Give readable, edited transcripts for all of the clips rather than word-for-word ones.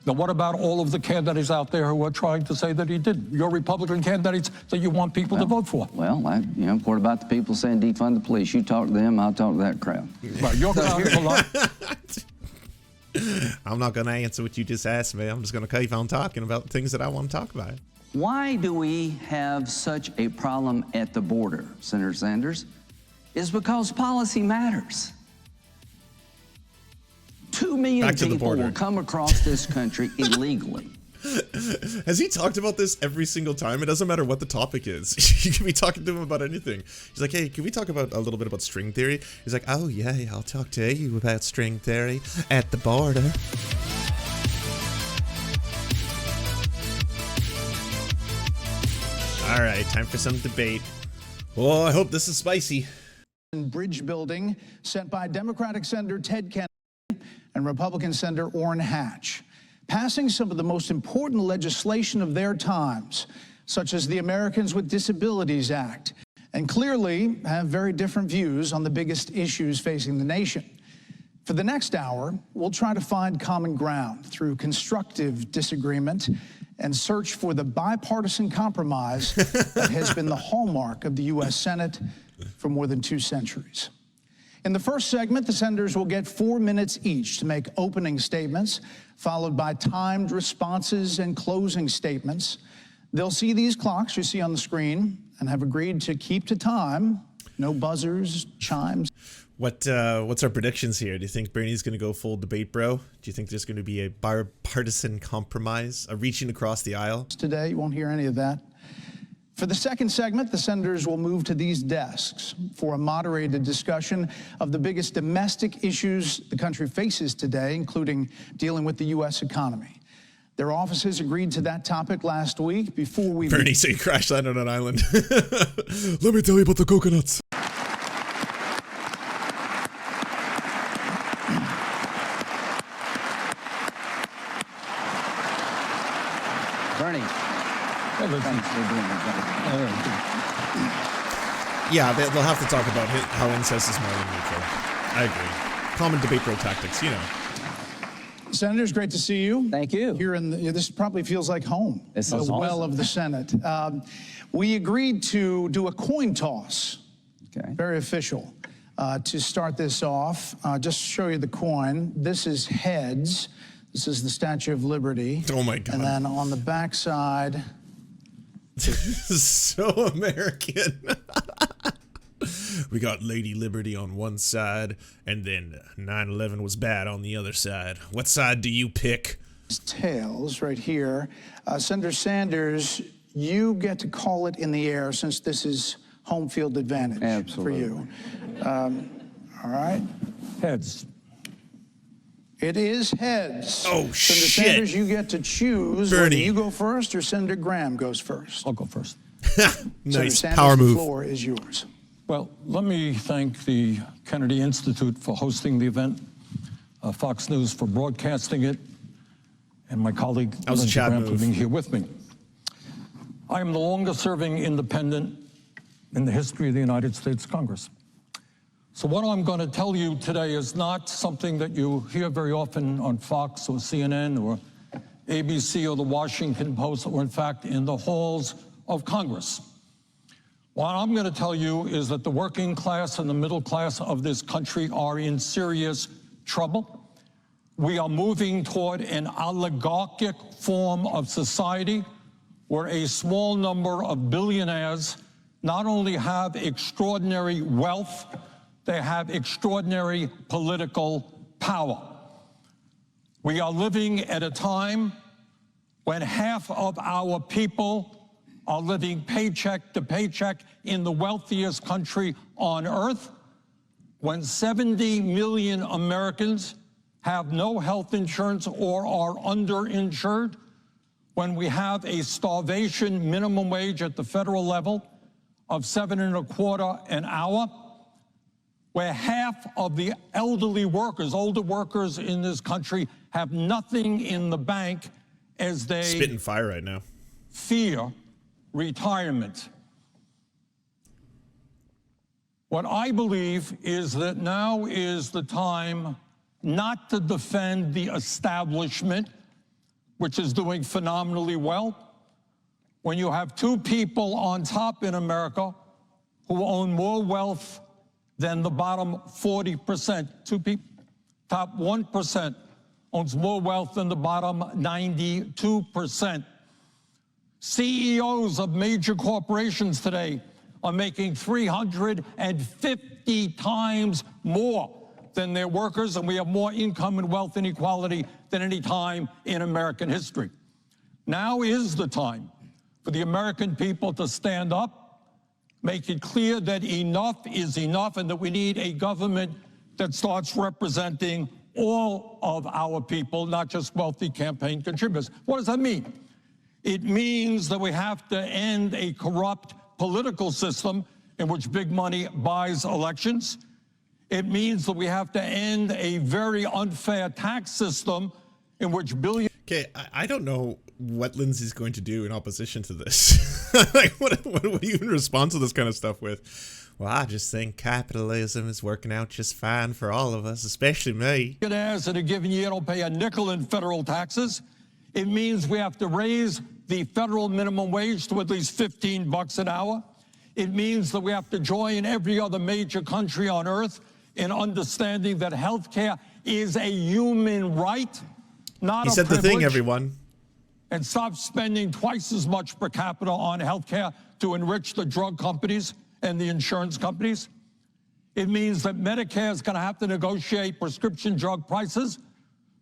Now, what about all of the candidates out there who are trying to say that he didn't? Your Republican candidates that you want people to vote for. Well, what about the people saying defund the police? You talk to them, I'll talk to that crowd. Well, your crowd is a lot. I'm not going to answer what you just asked me. I'm just going to keep on talking about things that I want to talk about. Why do we have such a problem at the border, Senator Sanders? It's because policy matters. 2 million people will come across this country illegally. Has he talked about this every single time? It doesn't matter what the topic is. You can be talking to him about anything. He's like, hey, can we talk about a little bit about string theory? He's like, oh yeah, I'll talk to you about string theory at the border. All right, time for some debate. Oh, I hope this is spicy. Bridge building sent by Democratic Senator Ted Kennedy and Republican Senator Orrin Hatch, passing some of the most important legislation of their times, such as the Americans with Disabilities Act, and clearly have very different views on the biggest issues facing the nation. For the next hour, we'll try to find common ground through constructive disagreement and search for the bipartisan compromise that has been the hallmark of the U.S. Senate for more than 2 centuries. In the first segment, the senators will get 4 minutes each to make opening statements, followed by timed responses and closing statements. They'll see these clocks you see on the screen and have agreed to keep to time. No buzzers, chimes. What's our predictions here? Do you think Bernie's going to go full debate, bro? Do you think there's going to be a bipartisan compromise, a reaching across the aisle? Today, you won't hear any of that. For the second segment, the senators will move to these desks for a moderated discussion of the biggest domestic issues the country faces today, including dealing with the U.S. economy. Their offices agreed to that topic last week before we... Bernie, so you crash landed on an island. Let me tell you about the coconuts. Bernie. Yeah, they'll have to talk about how incest is morally neutral. I agree. Common debate bro tactics, you know. Senators, great to see you. Thank you. Here in this probably feels like home. This is the awesome. well of the Senate. We agreed to do a coin toss. Okay. Very official. To start this off, just show you the coin. This is heads. This is the Statue of Liberty. Oh my God. And then on the back side. This is so American. We got Lady Liberty on one side, and then 9/11 was bad on the other side. What side do you pick? Tails right here. Senator Sanders, you get to call it in the air since this is home field advantage. Absolutely. For you. All right. Heads. It is heads. Oh, Senator shit. Sanders, you get to choose Bernie. whether you go first or Senator Graham goes first. I'll go first. Senator Nice Sanders, power the move. floor is yours. Well, let me thank the Kennedy Institute for hosting the event, Fox News for broadcasting it, and my colleague Lindsey Graham for being here with me. I am the longest-serving independent in the history of the United States Congress. So what I'm going to tell you today is not something that you hear very often on Fox or CNN or ABC or the Washington Post, or in fact in the halls of Congress. What I'm going to tell you is that the working class and the middle class of this country are in serious trouble. We are moving toward an oligarchic form of society where a small number of billionaires not only have extraordinary wealth, they have extraordinary political power. We are living at a time when half of our people are living paycheck to paycheck in the wealthiest country on earth, when 70 million Americans have no health insurance or are underinsured, when we have a starvation minimum wage at the federal level of $7.25 an hour, where half of the elderly workers, older workers in this country have nothing in the bank as they spitting fire right now. Fear retirement. What I believe is that now is the time not to defend the establishment, which is doing phenomenally well, when you have two people on top in America who own more wealth than the bottom 40%, two people, top 1% owns more wealth than the bottom 92%. CEOs of major corporations today are making 350 times more than their workers, and we have more income and wealth inequality than any time in American history. Now is the time for the American people to stand up, make it clear that enough is enough, and that we need a government that starts representing all of our people, not just wealthy campaign contributors. What does that mean? It means that we have to end a corrupt political system in which big money buys elections. It means that we have to end a very unfair tax system in which billions... Okay, I don't know what Lindsey's going to do in opposition to this. Like, what do you even respond to this kind of stuff with? Well, I just think capitalism is working out just fine for all of us, especially me. Billionaires in a given year don't pay a nickel in federal taxes. It means we have to raise the federal minimum wage to at least $15 an hour. It means that we have to join every other major country on earth in understanding that health care is a human right, not a privilege. He said the thing, everyone. And stop spending twice as much per capita on health care to enrich the drug companies and the insurance companies. It means that Medicare is going to have to negotiate prescription drug prices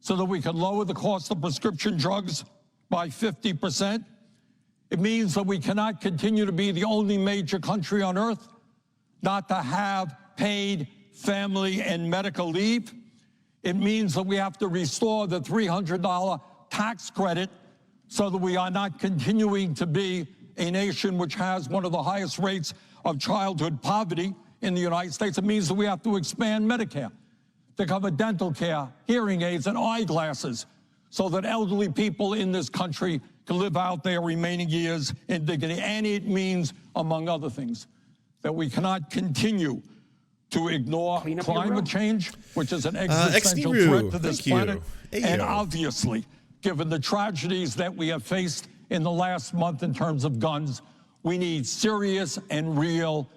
so that we can lower the cost of prescription drugs by 50%. It means that we cannot continue to be the only major country on earth not to have paid family and medical leave. It means that we have to restore the $300 tax credit so that we are not continuing to be a nation which has one of the highest rates of childhood poverty in the United States. It means that we have to expand Medicare to cover dental care, hearing aids, and eyeglasses so that elderly people in this country can live out their remaining years in dignity. And it means, among other things, that we cannot continue to ignore climate change, which is an existential threat to this planet. And obviously, given the tragedies that we have faced in the last month in terms of guns, we need serious and real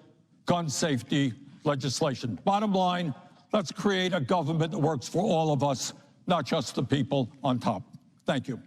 gun safety legislation. Bottom line, let's create a government that works for all of us, not just the people on top. Thank you.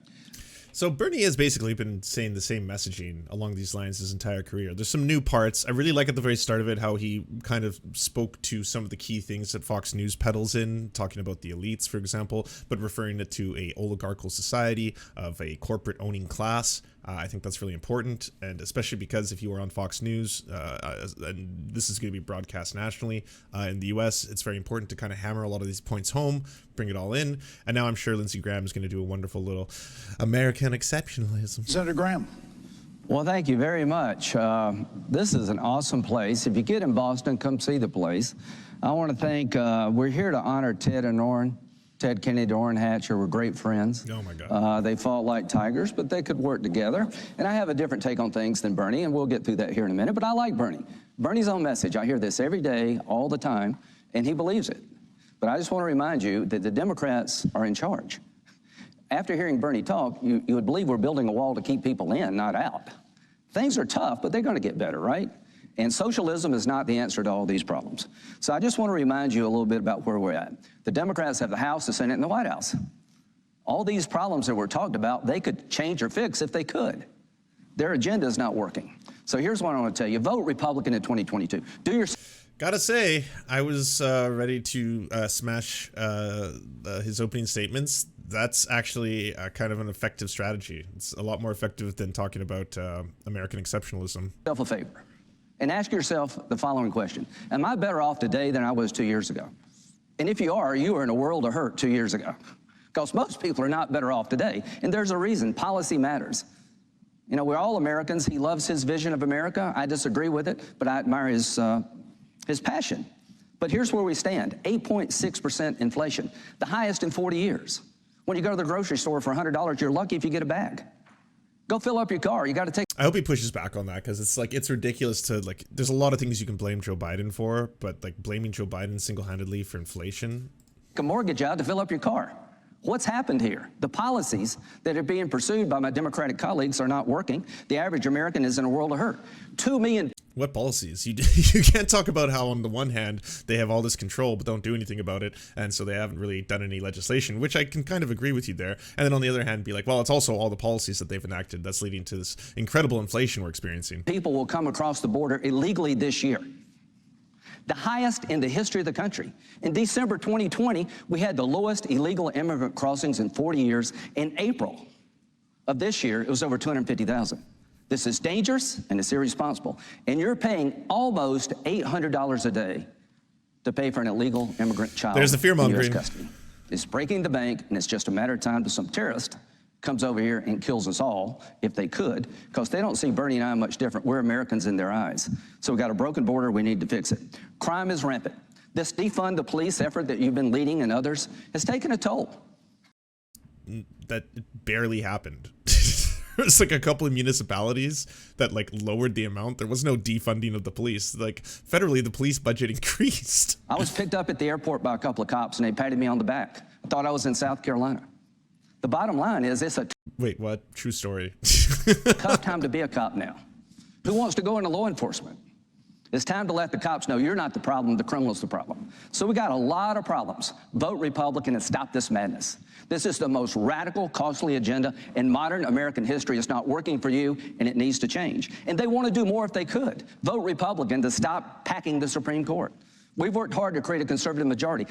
So Bernie has basically been saying the same messaging along these lines his entire career. There's some new parts. I really like at the very start of it how he kind of spoke to some of the key things that Fox News peddles in, talking about the elites, for example, but referring it to a oligarchical society of a corporate owning class. I think that's really important, and especially because if you are on Fox News, and this is going to be broadcast nationally in the U.S., it's very important to kind of hammer a lot of these points home, bring it all in, and now I'm sure Lindsey Graham is going to do a wonderful little American exceptionalism. Senator Graham. Well, thank you very much. This is an awesome place. If you get in Boston, come see the place. I want to thank, we're here to honor Ted and Orrin. Ted Kennedy, Orrin Hatcher were great friends. Oh, my God. They fought like tigers, but they could work together. And I have a different take on things than Bernie, and we'll get through that here in a minute, but I like Bernie. Bernie's own message, I hear this every day, all the time, and he believes it. But I just want to remind you that the Democrats are in charge. After hearing Bernie talk, you would believe we're building a wall to keep people in, not out. Things are tough, but they're going to get better, right? And socialism is not the answer to all these problems. So I just want to remind you a little bit about where we're at. The Democrats have the House, the Senate, and the White House. All these problems that were talked about, they could change or fix if they could. Their agenda is not working. So here's what I want to tell you. Vote Republican in 2022. Do your... Gotta say, I was ready to smash his opening statements. That's actually kind of an effective strategy. It's a lot more effective than talking about American exceptionalism. ...a favor and ask yourself the following question. Am I better off today than I was 2 years ago? And if you are in a world of hurt 2 years ago. Because most people are not better off today. And there's a reason. Policy matters. You know, we're all Americans. He loves his vision of America. I disagree with it, but I admire his passion. But here's where we stand. 8.6% inflation, the highest in 40 years. When you go to the grocery store for $100, you're lucky if you get a bag. Go fill up your car. You got to take... I hope he pushes back on that, because it's like, it's ridiculous to, like, there's a lot of things you can blame Joe Biden for, but like blaming Joe Biden single-handedly for inflation. ...a mortgage out to fill up your car. What's happened here? The policies that are being pursued by my Democratic colleagues are not working. The average American is in a world of hurt. 2 million. What policies? You can't talk about how on the one hand they have all this control but don't do anything about it, and so they haven't really done any legislation, which I can kind of agree with you there. And then on the other hand be like, well, it's also all the policies that they've enacted that's leading to this incredible inflation we're experiencing. People will come across the border illegally this year. The highest in the history of the country. In December 2020, we had the lowest illegal immigrant crossings in 40 years. In April of this year, it was over 250,000. This is dangerous and it's irresponsible. And you're paying almost $800 a day to pay for an illegal immigrant child. There's the fear-mongering. In U.S. custody. It's breaking the bank, and it's just a matter of time till some terrorist comes over here and kills us all, if they could, because they don't see Bernie and I much different. We're Americans in their eyes. So we've got a broken border, we need to fix it. Crime is rampant. This defund the police effort that you've been leading and others has taken a toll. That barely happened. There's like a couple of municipalities that like lowered the amount. There was no defunding of the police. Like federally, the police budget increased. I was picked up at the airport by a couple of cops and they patted me on the back. I thought I was in South Carolina. The bottom line is it's a Wait, what? True story. tough time to be a cop now. Who wants to go into law enforcement? It's time to let the cops know you're not the problem, the criminal's the problem. So we got a lot of problems. Vote Republican and stop this madness. This is the most radical, costly agenda in modern American history. It's not working for you, and it needs to change. And they want to do more if they could. Vote Republican to stop packing the Supreme Court. We've worked hard to create a conservative majority.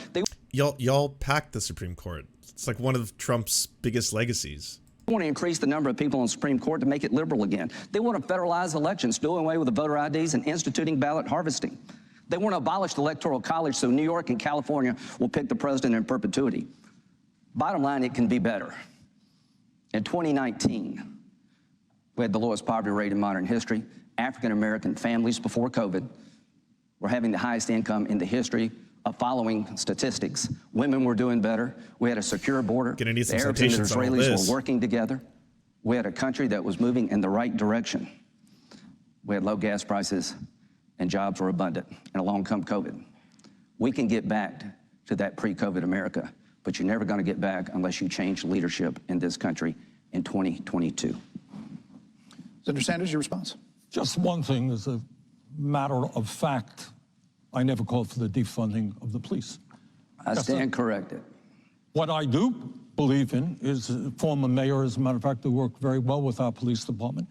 Y'all packed the Supreme Court. It's like one of Trump's biggest legacies. They want to increase the number of people on the Supreme Court to make it liberal again. They want to federalize elections, doing away with the voter IDs and instituting ballot harvesting. They want to abolish the Electoral College so New York and California will pick the president in perpetuity. Bottom line, it can be better. In 2019, we had the lowest poverty rate in modern history. African-American families before COVID were having the highest income in the history of following statistics. Women were doing better. We had a secure border. Gonna need some the Arabs and the citations on all Israelis this. were working together. We had a country that was moving in the right direction. We had low gas prices and jobs were abundant. And along come COVID. We can get back to that pre-COVID America, but you're never going to get back unless you change leadership in this country in 2022. Senator Sanders, your response? Just one thing as a matter of fact. I never called for the defunding of the police. I stand corrected. What I do believe in is former mayor, as a matter of fact, who worked very well with our police department,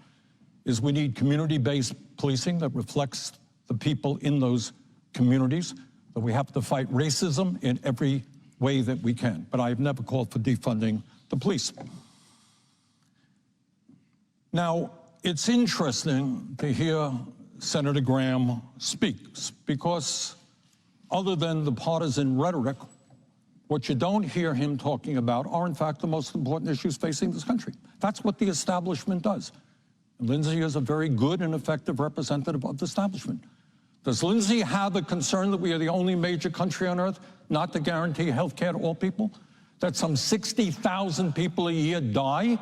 is we need community-based policing that reflects the people in those communities, that we have to fight racism in every way that we can. But I've never called for defunding the police. Now, it's interesting to hear Senator Graham speaks, because other than the partisan rhetoric, what you don't hear him talking about are, in fact, the most important issues facing this country. That's what the establishment does. And Lindsey is a very good and effective representative of the establishment. Does Lindsey have a concern that we are the only major country on earth not to guarantee health care to all people? That some 60,000 people a year die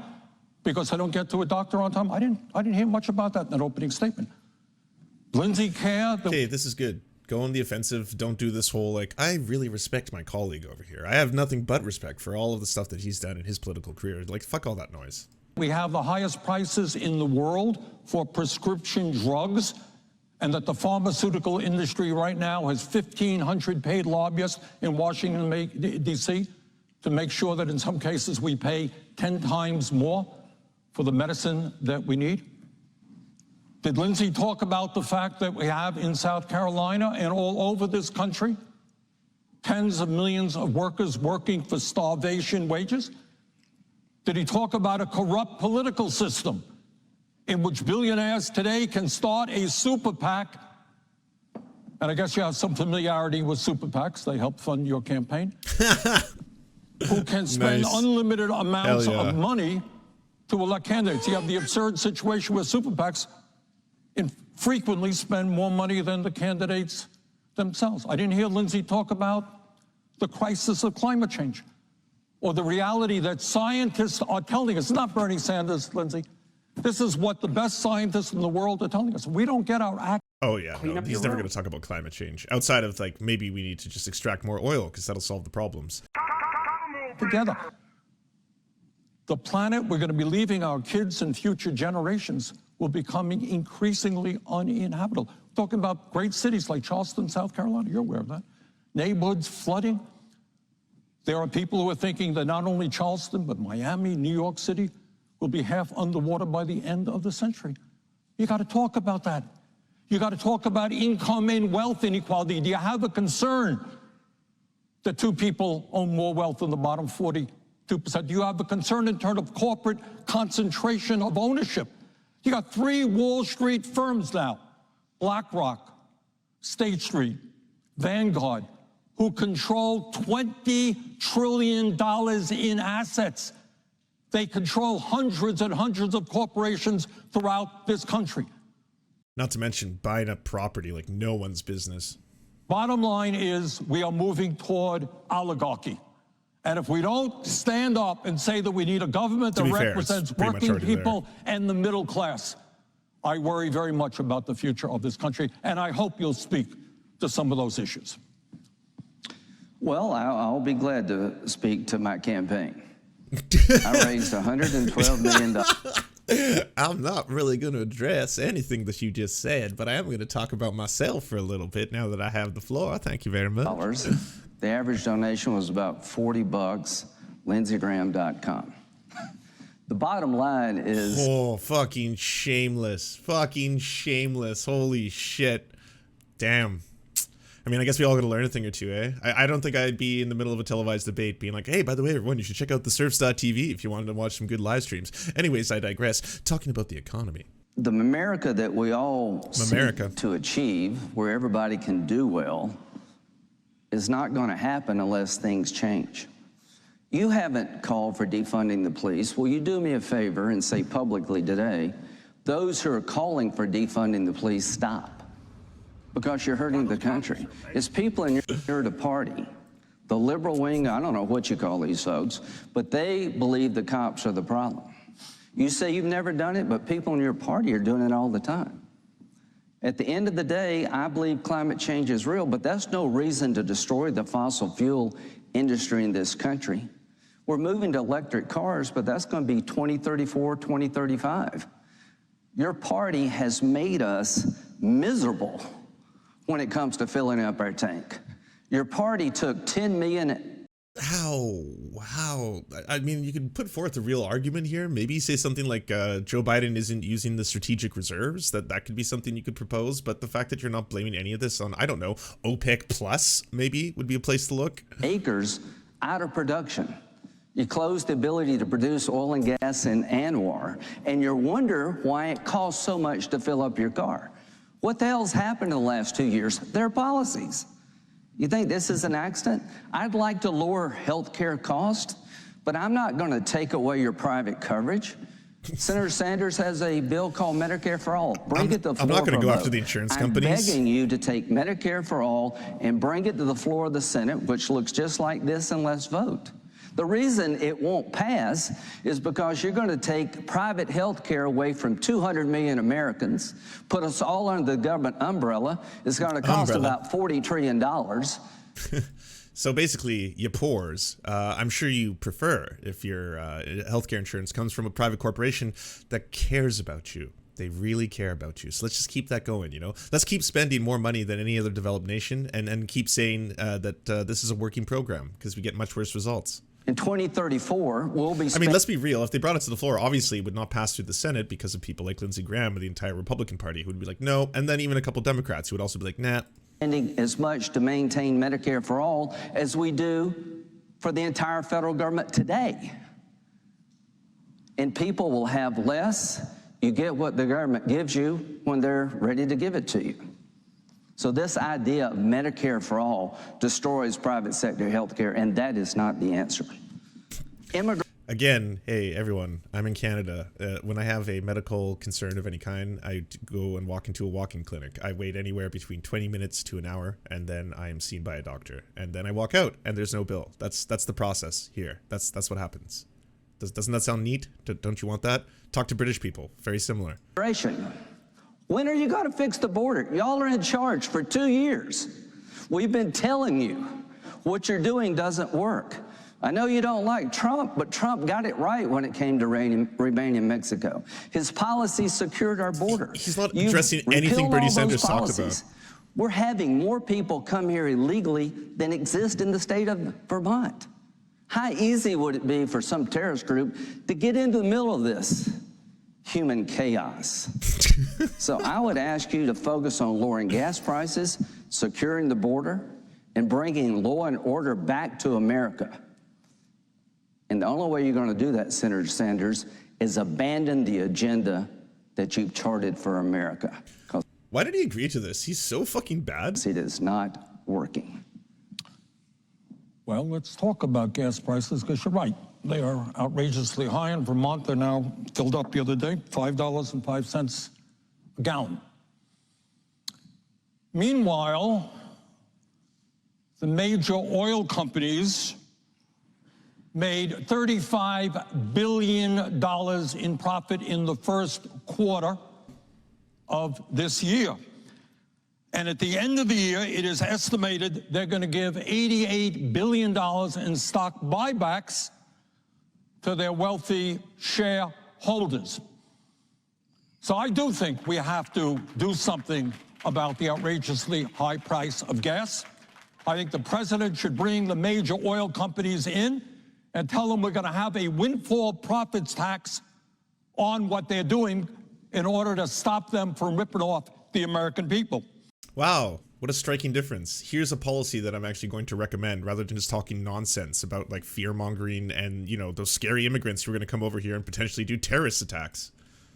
because they don't get to a doctor on time? I didn't hear much about that in that opening statement. Lindsey care. Okay, this is good. Go on the offensive. Don't do this whole, like, I really respect my colleague over here. I have nothing but respect for all of the stuff that he's done in his political career. Like, fuck all that noise. We have the highest prices in the world for prescription drugs, and that the pharmaceutical industry right now has 1,500 paid lobbyists in Washington, D.C. to make sure that in some cases we pay 10 times more for the medicine that we need. Did Lindsey talk about the fact that we have in South Carolina and all over this country tens of millions of workers working for starvation wages? Did he talk about a corrupt political system in which billionaires today can start a super PAC? And I guess you have some familiarity with super PACs. They help fund your campaign. Who can spend unlimited amounts of money to elect candidates. You have the absurd situation where super PACs frequently spend more money than the candidates themselves. I didn't hear Lindsey talk about the crisis of climate change or the reality that scientists are telling us. It's not Bernie Sanders, Lindsey. This is what the best scientists in the world are telling us. We don't get our act. Oh yeah, no, he's never going to talk about climate change outside of like maybe we need to just extract more oil because that'll solve the problems. Together. The planet we're going to be leaving our kids and future generations will be becoming increasingly uninhabitable. We're talking about great cities like Charleston, South Carolina. You're aware of that. Neighborhoods flooding. There are people who are thinking that not only Charleston, but Miami, New York City will be half underwater by the end of the century. You got to talk about that. You got to talk about income and wealth inequality. Do you have a concern that 2 people own more wealth than the bottom 42%? Do you have a concern in terms of corporate concentration of ownership? You got 3 Wall Street firms now, BlackRock, State Street, Vanguard, who control $20 trillion in assets. They control hundreds and hundreds of corporations throughout this country. Not to mention buying up property like no one's business. Bottom line is we are moving toward oligarchy. And if we don't stand up and say that we need a government that represents working people and the middle class, I worry very much about the future of this country, and I hope you'll speak to some of those issues. Well, I'll be glad to speak to my campaign. I raised $112 million. I'm not really going to address anything that you just said, but I am going to talk about myself for a little bit now that I have the floor. Thank you very much. The average donation was about $40, lindseygraham.com. The bottom line is... Oh, fucking shameless. Fucking shameless. Holy shit. Damn. I mean, I guess we all got to learn a thing or two, eh? I don't think I'd be in the middle of a televised debate being like, hey, by the way, everyone, you should check out the Serfs.tv if you wanted to watch some good live streams. Anyways, I digress. Talking about the economy. The America that we all seek to achieve, where everybody can do well, is not going to happen unless things change. You haven't called for defunding the police. Will you do me a favor and say publicly today, those who are calling for defunding the police, stop? Because you're hurting the country. It's people in your party, the liberal wing, I don't know what you call these folks, but they believe the cops are the problem. You say you've never done it, but people in your party are doing it all the time. At the end of the day, I believe climate change is real, but that's no reason to destroy the fossil fuel industry in this country. We're moving to electric cars, but that's going to be 2034, 2035. Your party has made us miserable when it comes to filling up our tank. Your party took 10 million. How? I mean, you could put forth a real argument here. Maybe say something like Joe Biden isn't using the strategic reserves. That could be something you could propose. But the fact that you're not blaming any of this on, I don't know, OPEC Plus maybe would be a place to look. Acres out of production. You closed the ability to produce oil and gas in Anwar, and you wonder why it costs so much to fill up your car. What the hell's happened in the last 2 years? Their policies. You think this is an accident? I'd like to lower health care costs, but I'm not going to take away your private coverage. Senator Sanders has a bill called Medicare for All. Bring it to the floor. I'm not going to go after the insurance companies. I'm begging you to take Medicare for All and bring it to the floor of the Senate, which looks just like this, and let's vote. The reason it won't pass is because you're going to take private health care away from 200 million Americans, put us all under the government umbrella. It's going to cost about $40 trillion. So basically, you poors, I'm sure you prefer if your healthcare insurance comes from a private corporation that cares about you. They really care about you. So let's just keep that going, you know? Let's keep spending more money than any other developed nation and keep saying that this is a working program because we get much worse results. In 2034, we'll be... I mean, let's be real. If they brought it to the floor, obviously it would not pass through the Senate because of people like Lindsey Graham and the entire Republican Party who would be like, no. And then even a couple Democrats who would also be like, nah. Spending as much to maintain Medicare for All as we do for the entire federal government today. And people will have less. You get what the government gives you when they're ready to give it to you. So this idea of Medicare for all destroys private sector health care, and that is not the answer. Again, hey, everyone, I'm in Canada. When I have a medical concern of any kind, I go and walk into a walk-in clinic. I wait anywhere between 20 minutes to an hour, and then I am seen by a doctor. And then I walk out, and there's no bill. That's the process here. That's what happens. Doesn't that sound neat? Don't you want that? Talk to British people. Very similar. When are you going to fix the border? Y'all are in charge for 2 years. We've been telling you what you're doing doesn't work. I know you don't like Trump, but Trump got it right when it came to remaining Mexico. His policies secured our border. He's not addressing anything Bernie Sanders talked about. We're having more people come here illegally than exist in the state of Vermont. How easy would it be for some terrorist group to get into the middle of this human chaos? So I would ask you to focus on lowering gas prices, securing the border, and bringing law and order back to America. And the only way you're going to do that, Senator Sanders, is abandon the agenda that you've charted for America. Why did he agree to this? He's so fucking bad. It is not working. Well, let's talk about gas prices, because you're right. They are outrageously high. In Vermont, they're now filled up the other day, $5.05 a gallon. Meanwhile, the major oil companies made $35 billion in profit in the first quarter of this year. And at the end of the year, it is estimated they're going to give $88 billion in stock buybacks to their wealthy shareholders. So I do think we have to do something about the outrageously high price of gas. I think the president should bring the major oil companies in and tell them we're going to have a windfall profits tax on what they're doing in order to stop them from ripping off the American people. Wow, what a striking difference. Here's a policy that I'm actually going to recommend, rather than just talking nonsense about like fear-mongering and, you know, those scary immigrants who are going to come over here and potentially do terrorist attacks.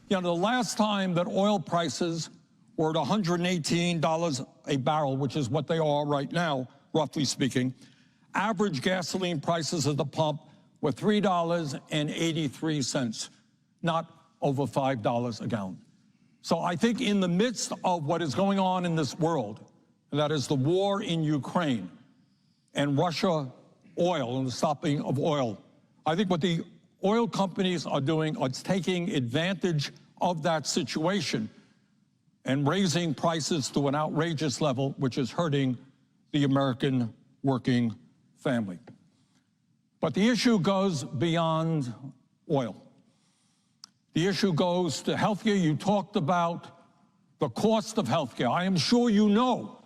You know, the last time that oil prices were at $118 a barrel, which is what they are right now, roughly speaking, average gasoline prices at the pump were $3.83, not over $5 a gallon. So I think in the midst of what is going on in this world, and that is the war in Ukraine and Russia oil and the stopping of oil, I think what the oil companies are doing is taking advantage of that situation and raising prices to an outrageous level, which is hurting the American working family. But the issue goes beyond oil. The issue goes to healthcare. You talked about the cost of healthcare. I am sure you know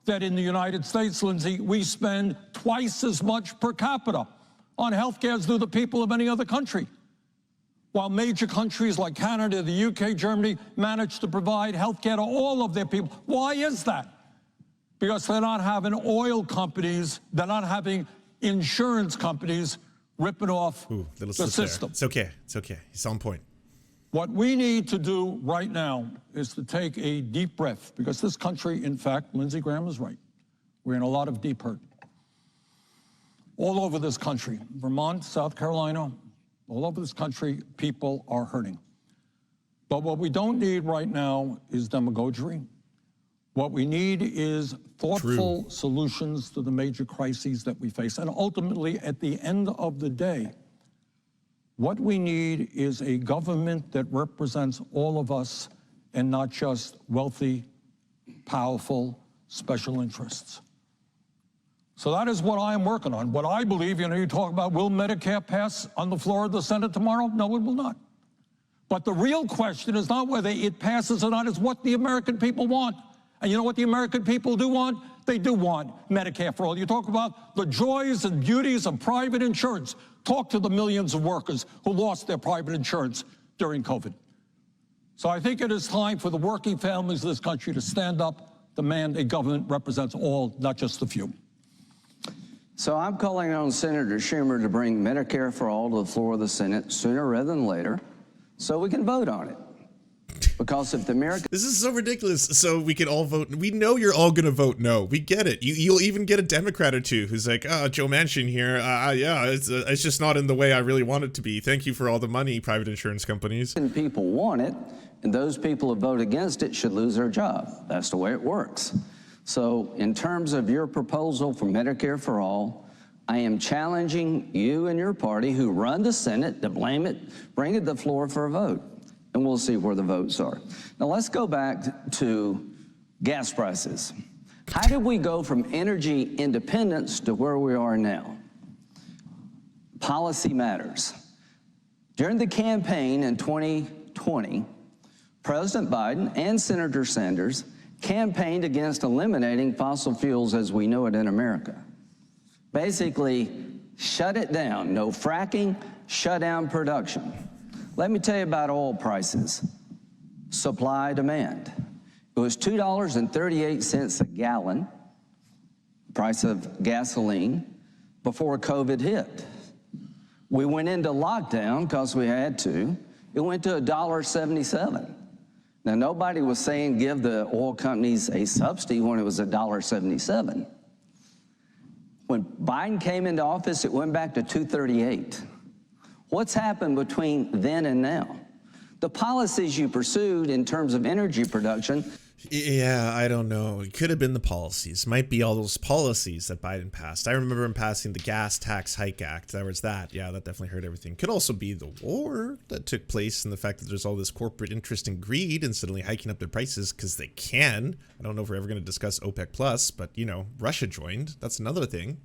that in the United States, Lindsey, we spend twice as much per capita on healthcare as do the people of any other country. While major countries like Canada, the UK, Germany manage to provide healthcare to all of their people. Why is that? Because they're not having oil companies, they're not having insurance companies ripping off the system. It's okay. It's okay. He's on point. What we need to do right now is to take a deep breath, because this country, in fact, Lindsey Graham is right. We're in a lot of deep hurt. All over this country, Vermont, South Carolina, all over this country, people are hurting. But what we don't need right now is demagoguery. What we need is thoughtful solutions to the major crises that we face. And ultimately, at the end of the day, what we need is a government that represents all of us and not just wealthy, powerful, special interests. So that is what I am working on. What I believe, you know, you talk about, will Medicare pass on the floor of the Senate tomorrow? No, it will not. But the real question is not whether it passes or not, it's what the American people want. And you know what the American people do want? They do want Medicare for all. You talk about the joys and beauties of private insurance. Talk to the millions of workers who lost their private insurance during COVID. So I think it is time for the working families of this country to stand up, demand a government represents all, not just the few. So I'm calling on Senator Schumer to bring Medicare for all to the floor of the Senate sooner rather than later so we can vote on it. Because if the American... This is so ridiculous. So we can all vote. We know you're all going to vote no. We get it. You'll even get a Democrat or two who's like, Joe Manchin here. Yeah, it's just not in the way I really want it to be. Thank you for all the money, private insurance companies. People want it, and those people who vote against it should lose their job. That's the way it works. So in terms of your proposal for Medicare for all, I am challenging you and your party who run the Senate to blame it, bring it to the floor for a vote. And we'll see where the votes are. Now let's go back to gas prices. How did we go from energy independence to where we are now? Policy matters. During the campaign in 2020, President Biden and Senator Sanders campaigned against eliminating fossil fuels as we know it in America. Basically, shut it down. No fracking, shut down production. Let me tell you about oil prices. Supply, demand. It was $2.38 a gallon, price of gasoline, before COVID hit. We went into lockdown because we had to. It went to $1.77. Now, nobody was saying give the oil companies a subsidy when it was $1.77. When Biden came into office, it went back to $2.38. What's happened between then and now? The policies you pursued in terms of energy production. Yeah, I don't know. It could have been the policies. Might be all those policies that Biden passed. I remember him passing the Gas Tax Hike Act. There was that. Yeah, that definitely hurt everything. Could also be the war that took place and the fact that there's all this corporate interest and greed and suddenly hiking up their prices because they can. I don't know if we're ever going to discuss OPEC Plus, but, you know, Russia joined. That's another thing.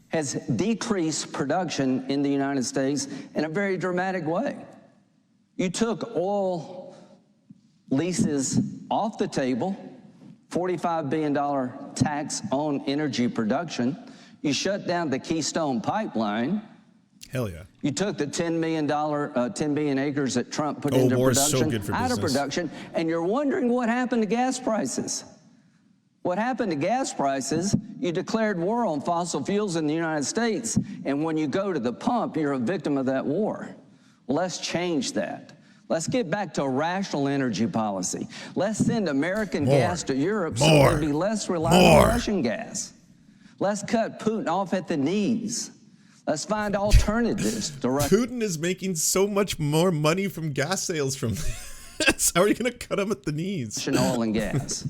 Has decreased production in the United States in a very dramatic way. You took oil leases off the table, $45 billion tax on energy production. You shut down the Keystone Pipeline. Hell yeah. You took the $10 billion acres that Trump put into production out of production, and you're wondering what happened to gas prices. What happened to gas prices, you declared war on fossil fuels in the United States, and when you go to the pump, you're a victim of that war. Well, let's change that. Let's get back to a rational energy policy. Let's send American gas to Europe so there'll be less reliable on Russian gas. Let's cut Putin off at the knees. Let's find alternatives to Russia. Putin is making so much more money from gas sales from this. How are you going to cut him at the knees? Russian oil and gas.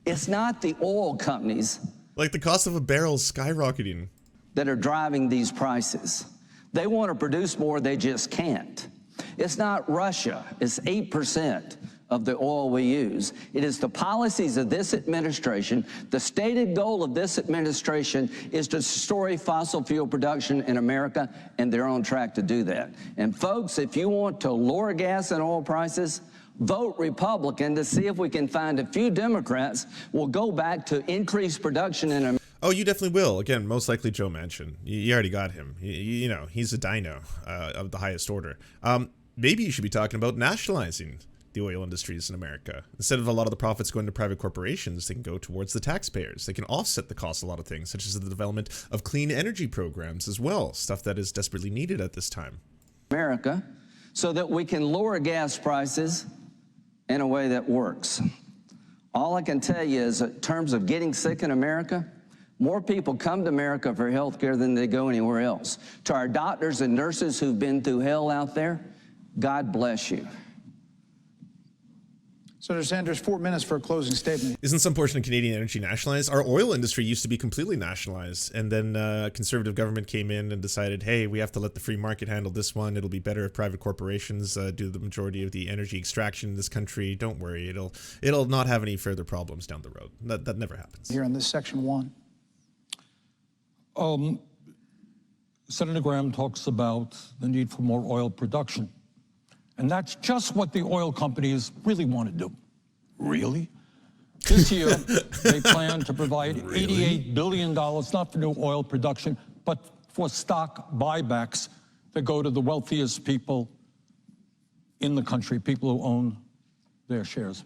It's not the oil companies. Like the cost of a barrel is skyrocketing. That are driving these prices. They want to produce more, they just can't. It's not Russia. It's 8% of the oil we use. It is the policies of this administration. The stated goal of this administration is to destroy fossil fuel production in America, and they're on track to do that. And folks, if you want to lower gas and oil prices, vote Republican to see if we can find a few Democrats will go back to increased production in America. Oh, you definitely will. Again, most likely Joe Manchin. You already got him. You know, he's a dino of the highest order. Maybe you should be talking about nationalizing the oil industries in America. Instead of a lot of the profits going to private corporations, they can go towards the taxpayers. They can offset the cost of a lot of things, such as the development of clean energy programs as well, stuff that is desperately needed at this time. America, so that we can lower gas prices in a way that works. All I can tell you is, in terms of getting sick in America, more people come to America for health care than they go anywhere else. To our doctors and nurses who've been through hell out there, God bless you. Senator Sanders, 4 minutes for a closing statement. Isn't some portion of Canadian energy nationalized? Our oil industry used to be completely nationalized, and then conservative government came in and decided, hey, we have to let the free market handle this one. It'll be better if private corporations do the majority of the energy extraction in this country. Don't worry, it'll not have any further problems down the road. That never happens. Here in this section 1. Senator Graham talks about the need for more oil production. And that's just what the oil companies really want to do. Really? This year, they plan to provide $88 billion, not for new oil production, but for stock buybacks that go to the wealthiest people in the country, people who own their shares.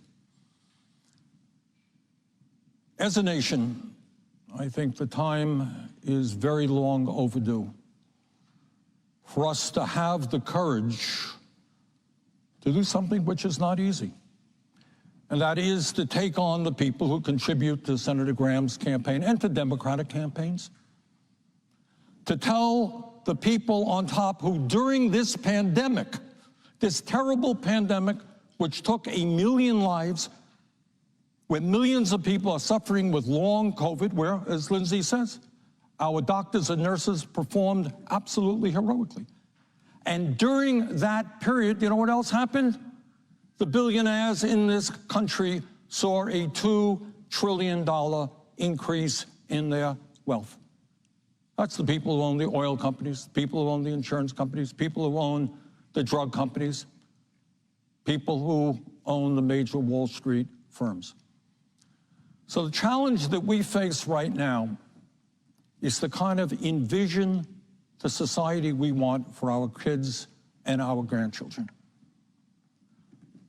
As a nation, I think the time is very long overdue for us to have the courage to do something which is not easy, and that is to take on the people who contribute to Senator Graham's campaign and to Democratic campaigns, to tell the people on top who during this pandemic, this terrible pandemic, which took 1 million lives, where millions of people are suffering with long COVID, where, as Lindsey says, our doctors and nurses performed absolutely heroically. And during that period, you know what else happened? The billionaires in this country saw a $2 trillion increase in their wealth. That's the people who own the oil companies, people who own the insurance companies, people who own the drug companies, people who own the major Wall Street firms. So the challenge that we face right now is to kind of envision the society we want for our kids and our grandchildren.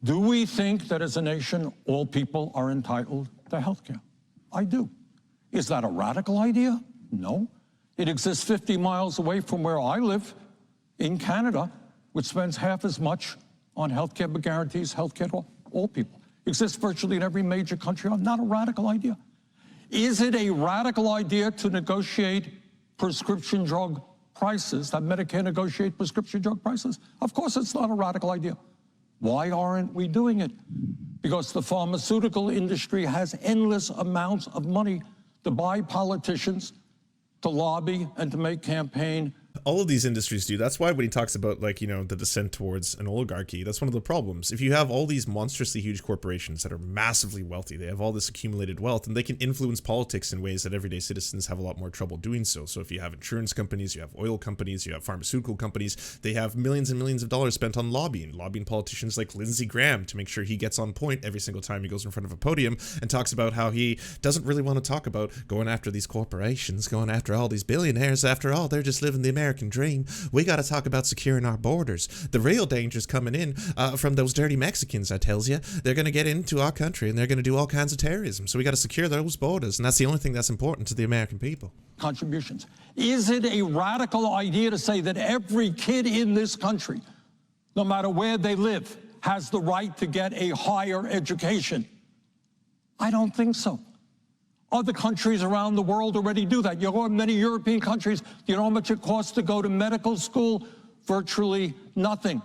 Do we think that as a nation, all people are entitled to health care? I do. Is that a radical idea? No. It exists 50 miles away from where I live in Canada, which spends half as much on health care but guarantees health care to all people. It exists virtually in every major country. Not a radical idea. Is it a radical idea to negotiate prescription drug prices, that Medicare negotiate prescription drug prices? Of course it's not a radical idea. Why aren't we doing it? Because the pharmaceutical industry has endless amounts of money to buy politicians, to lobby, and to make campaign. All of these industries do. That's why when he talks about, like, you know, the descent towards an oligarchy, that's one of the problems. If you have all these monstrously huge corporations that are massively wealthy, they have all this accumulated wealth, and they can influence politics in ways that everyday citizens have a lot more trouble doing so. So if you have insurance companies, you have oil companies, you have pharmaceutical companies, they have millions and millions of dollars spent on lobbying politicians like Lindsey Graham to make sure he gets on point every single time he goes in front of a podium and talks about how he doesn't really want to talk about going after these corporations, going after all these billionaires. After all, they're just living the American dream. We got to talk about securing our borders. The real danger's coming in from those dirty Mexicans, I tells you. They're going to get into our country and they're going to do all kinds of terrorism. So we got to secure those borders, and that's the only thing that's important to the American people. Contributions. Is it a radical idea to say that every kid in this country, no matter where they live, has the right to get a higher education? I don't think so. Other countries around the world already do that. You go in many European countries, do you know how much it costs to go to medical school? Virtually nothing.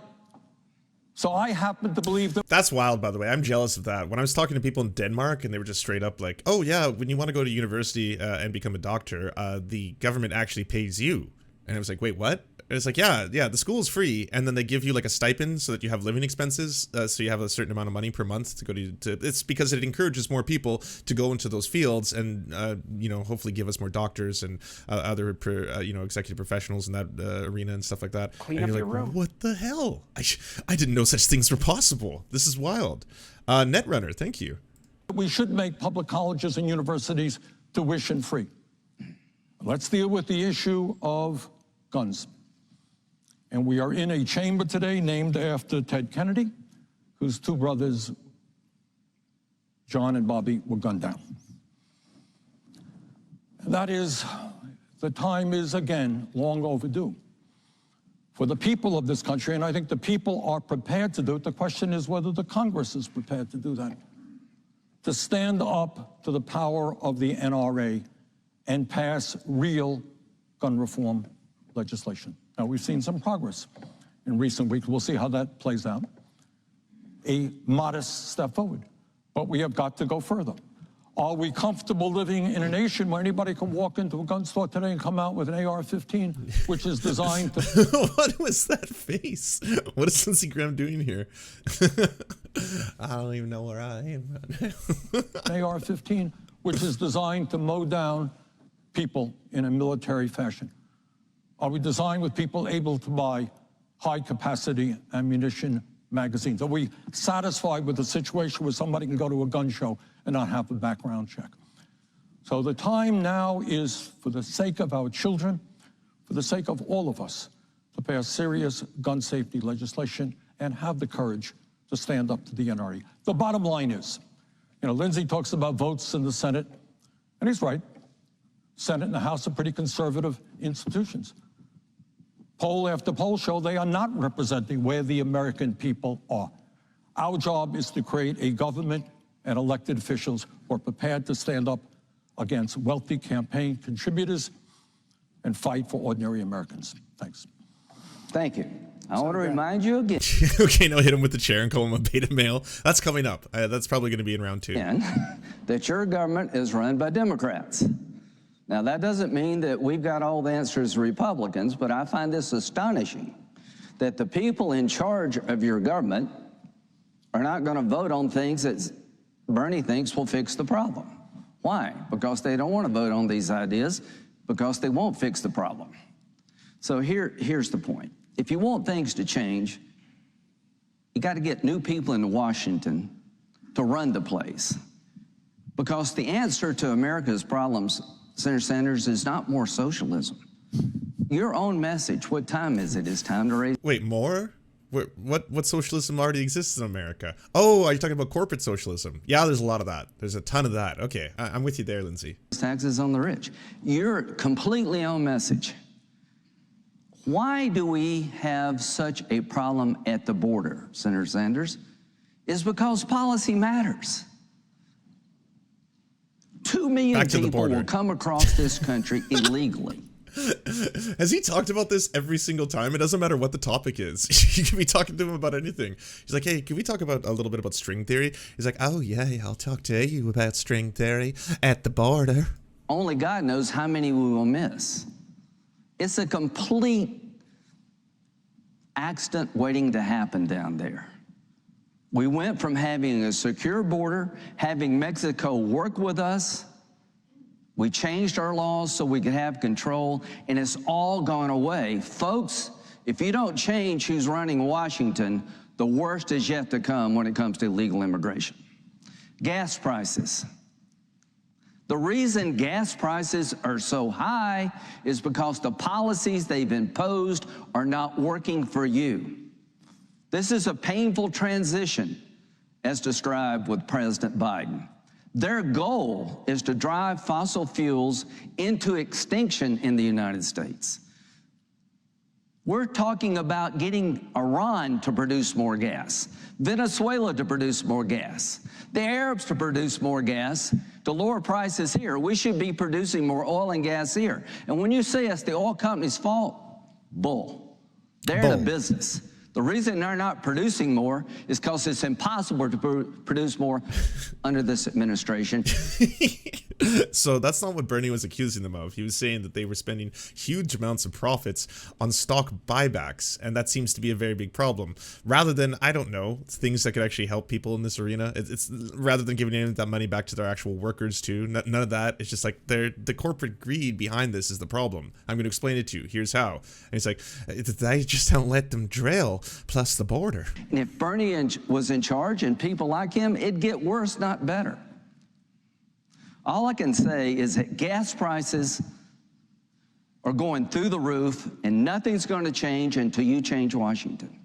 So I happen to believe that... That's wild, by the way. I'm jealous of that. When I was talking to people in Denmark, and they were just straight up like, oh yeah, when you want to go to university and become a doctor, the government actually pays you. And I was like, wait, what? And it's like, yeah, the school is free, and then they give you like a stipend so that you have living expenses, so you have a certain amount of money per month to go to it's because it encourages more people to go into those fields and, you know, hopefully give us more doctors and other, you know, executive professionals in that arena and stuff like that. Clean and up you're your like, room. what the hell? I didn't know such things were possible. This is wild. Netrunner, thank you. We should make public colleges and universities tuition free. Let's deal with the issue of guns. And we are in a chamber today named after Ted Kennedy, whose two brothers, John and Bobby, were gunned down. And that is, the time is, again, long overdue. For the people of this country, and I think the people are prepared to do it, the question is whether the Congress is prepared to do that, to stand up to the power of the NRA and pass real gun reform legislation. Now, we've seen some progress in recent weeks. We'll see how that plays out. A modest step forward, but we have got to go further. Are we comfortable living in a nation where anybody can walk into a gun store today and come out with an AR-15, which is designed to... What was that face? What is Lindsey Graham doing here? I don't even know where I am right now. An AR-15, which is designed to mow down people in a military fashion. Are we designed with people able to buy high-capacity ammunition magazines? Are we satisfied with a situation where somebody can go to a gun show and not have a background check? So the time now is, for the sake of our children, for the sake of all of us, to pass serious gun safety legislation and have the courage to stand up to the NRA. The bottom line is, you know, Lindsey talks about votes in the Senate, and he's right. Senate and the House are pretty conservative institutions. Poll after poll show they are not representing where the American people are. Our job is to create a government and elected officials who are prepared to stand up against wealthy campaign contributors and fight for ordinary Americans. Thanks. Thank you. I want to remind you again. Okay, now hit him with the chair and call him a beta male. That's coming up. That's probably going to be in round 2. That your government is run by Democrats. Now, that doesn't mean that we've got all the answers as Republicans, but I find this astonishing that the people in charge of your government are not going to vote on things that Bernie thinks will fix the problem. Why? Because they don't want to vote on these ideas because they won't fix the problem. So here's the point. If you want things to change, you got to get new people in Washington to run the place. Because the answer to America's problems, Senator Sanders, is not more socialism. Your own message, what time is it? It's time to raise... Wait, more? What socialism already exists in America? Oh, are you talking about corporate socialism? Yeah, there's a lot of that. There's a ton of that. Okay, I'm with you there, Lindsey. Taxes on the rich. Your completely own message. Why do we have such a problem at the border, Senator Sanders? It's because policy matters. 2 million people will come across this country illegally. Has he talked about this every single time? It doesn't matter what the topic is. You can be talking to him about anything. He's like, hey, can we talk about a little bit about string theory? He's like, oh yeah, I'll talk to you about string theory at the border. Only God knows how many we will miss. It's a complete accident waiting to happen down there. We went from having a secure border, having Mexico work with us. We changed our laws so we could have control, and it's all gone away. Folks, if you don't change who's running Washington, the worst is yet to come when it comes to illegal immigration. Gas prices. The reason gas prices are so high is because the policies they've imposed are not working for you. This is a painful transition, as described with President Biden. Their goal is to drive fossil fuels into extinction in the United States. We're talking about getting Iran to produce more gas, Venezuela to produce more gas, the Arabs to produce more gas, to lower prices here. We should be producing more oil and gas here. And when you say it's the oil company's fault, bull. They're in the business. The reason they're not producing more is because it's impossible to produce more under this administration. So that's not what Bernie was accusing them of. He was saying that they were spending huge amounts of profits on stock buybacks, and that seems to be a very big problem. Rather than, I don't know, things that could actually help people in this arena. It's rather than giving any of that money back to their actual workers too. None of that. It's just like the corporate greed behind this is the problem. I'm going to explain it to you. Here's how. And he's like, they just don't let them drill. Plus the border. And if Bernie was in charge and people like him, it'd get worse, not better. All I can say is that gas prices are going through the roof, and nothing's going to change until you change Washington.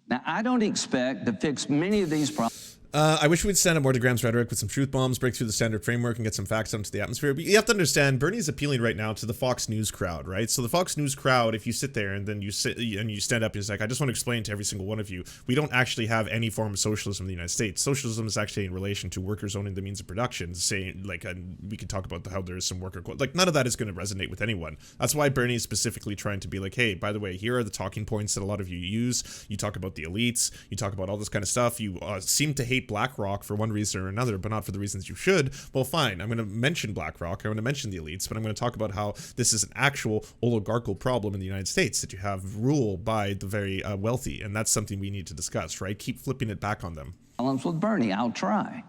Now, I don't expect to fix many of these problems. I wish we'd stand up more to Graham's rhetoric with some truth bombs, break through the standard framework, and get some facts out into the atmosphere. But you have to understand, Bernie's appealing right now to the Fox News crowd, right? So the Fox News crowd, if you sit there and then you sit and you stand up and it's like, I just want to explain to every single one of you, we don't actually have any form of socialism in the United States. Socialism is actually in relation to workers owning the means of production, saying, like, we could talk about how there is some worker, like, none of that is going to resonate with anyone. That's why Bernie is specifically trying to be like, hey, by the way, here are the talking points that a lot of you use. You talk about the elites, you talk about all this kind of stuff. You seem to hate BlackRock for one reason or another, but not for the reasons you should. Well, fine. I'm going to mention BlackRock. I'm going to mention the elites, but I'm going to talk about how this is an actual oligarchical problem in the United States, that you have rule by the very wealthy, and that's something we need to discuss, right? Keep flipping it back on them. With Bernie, I'll try.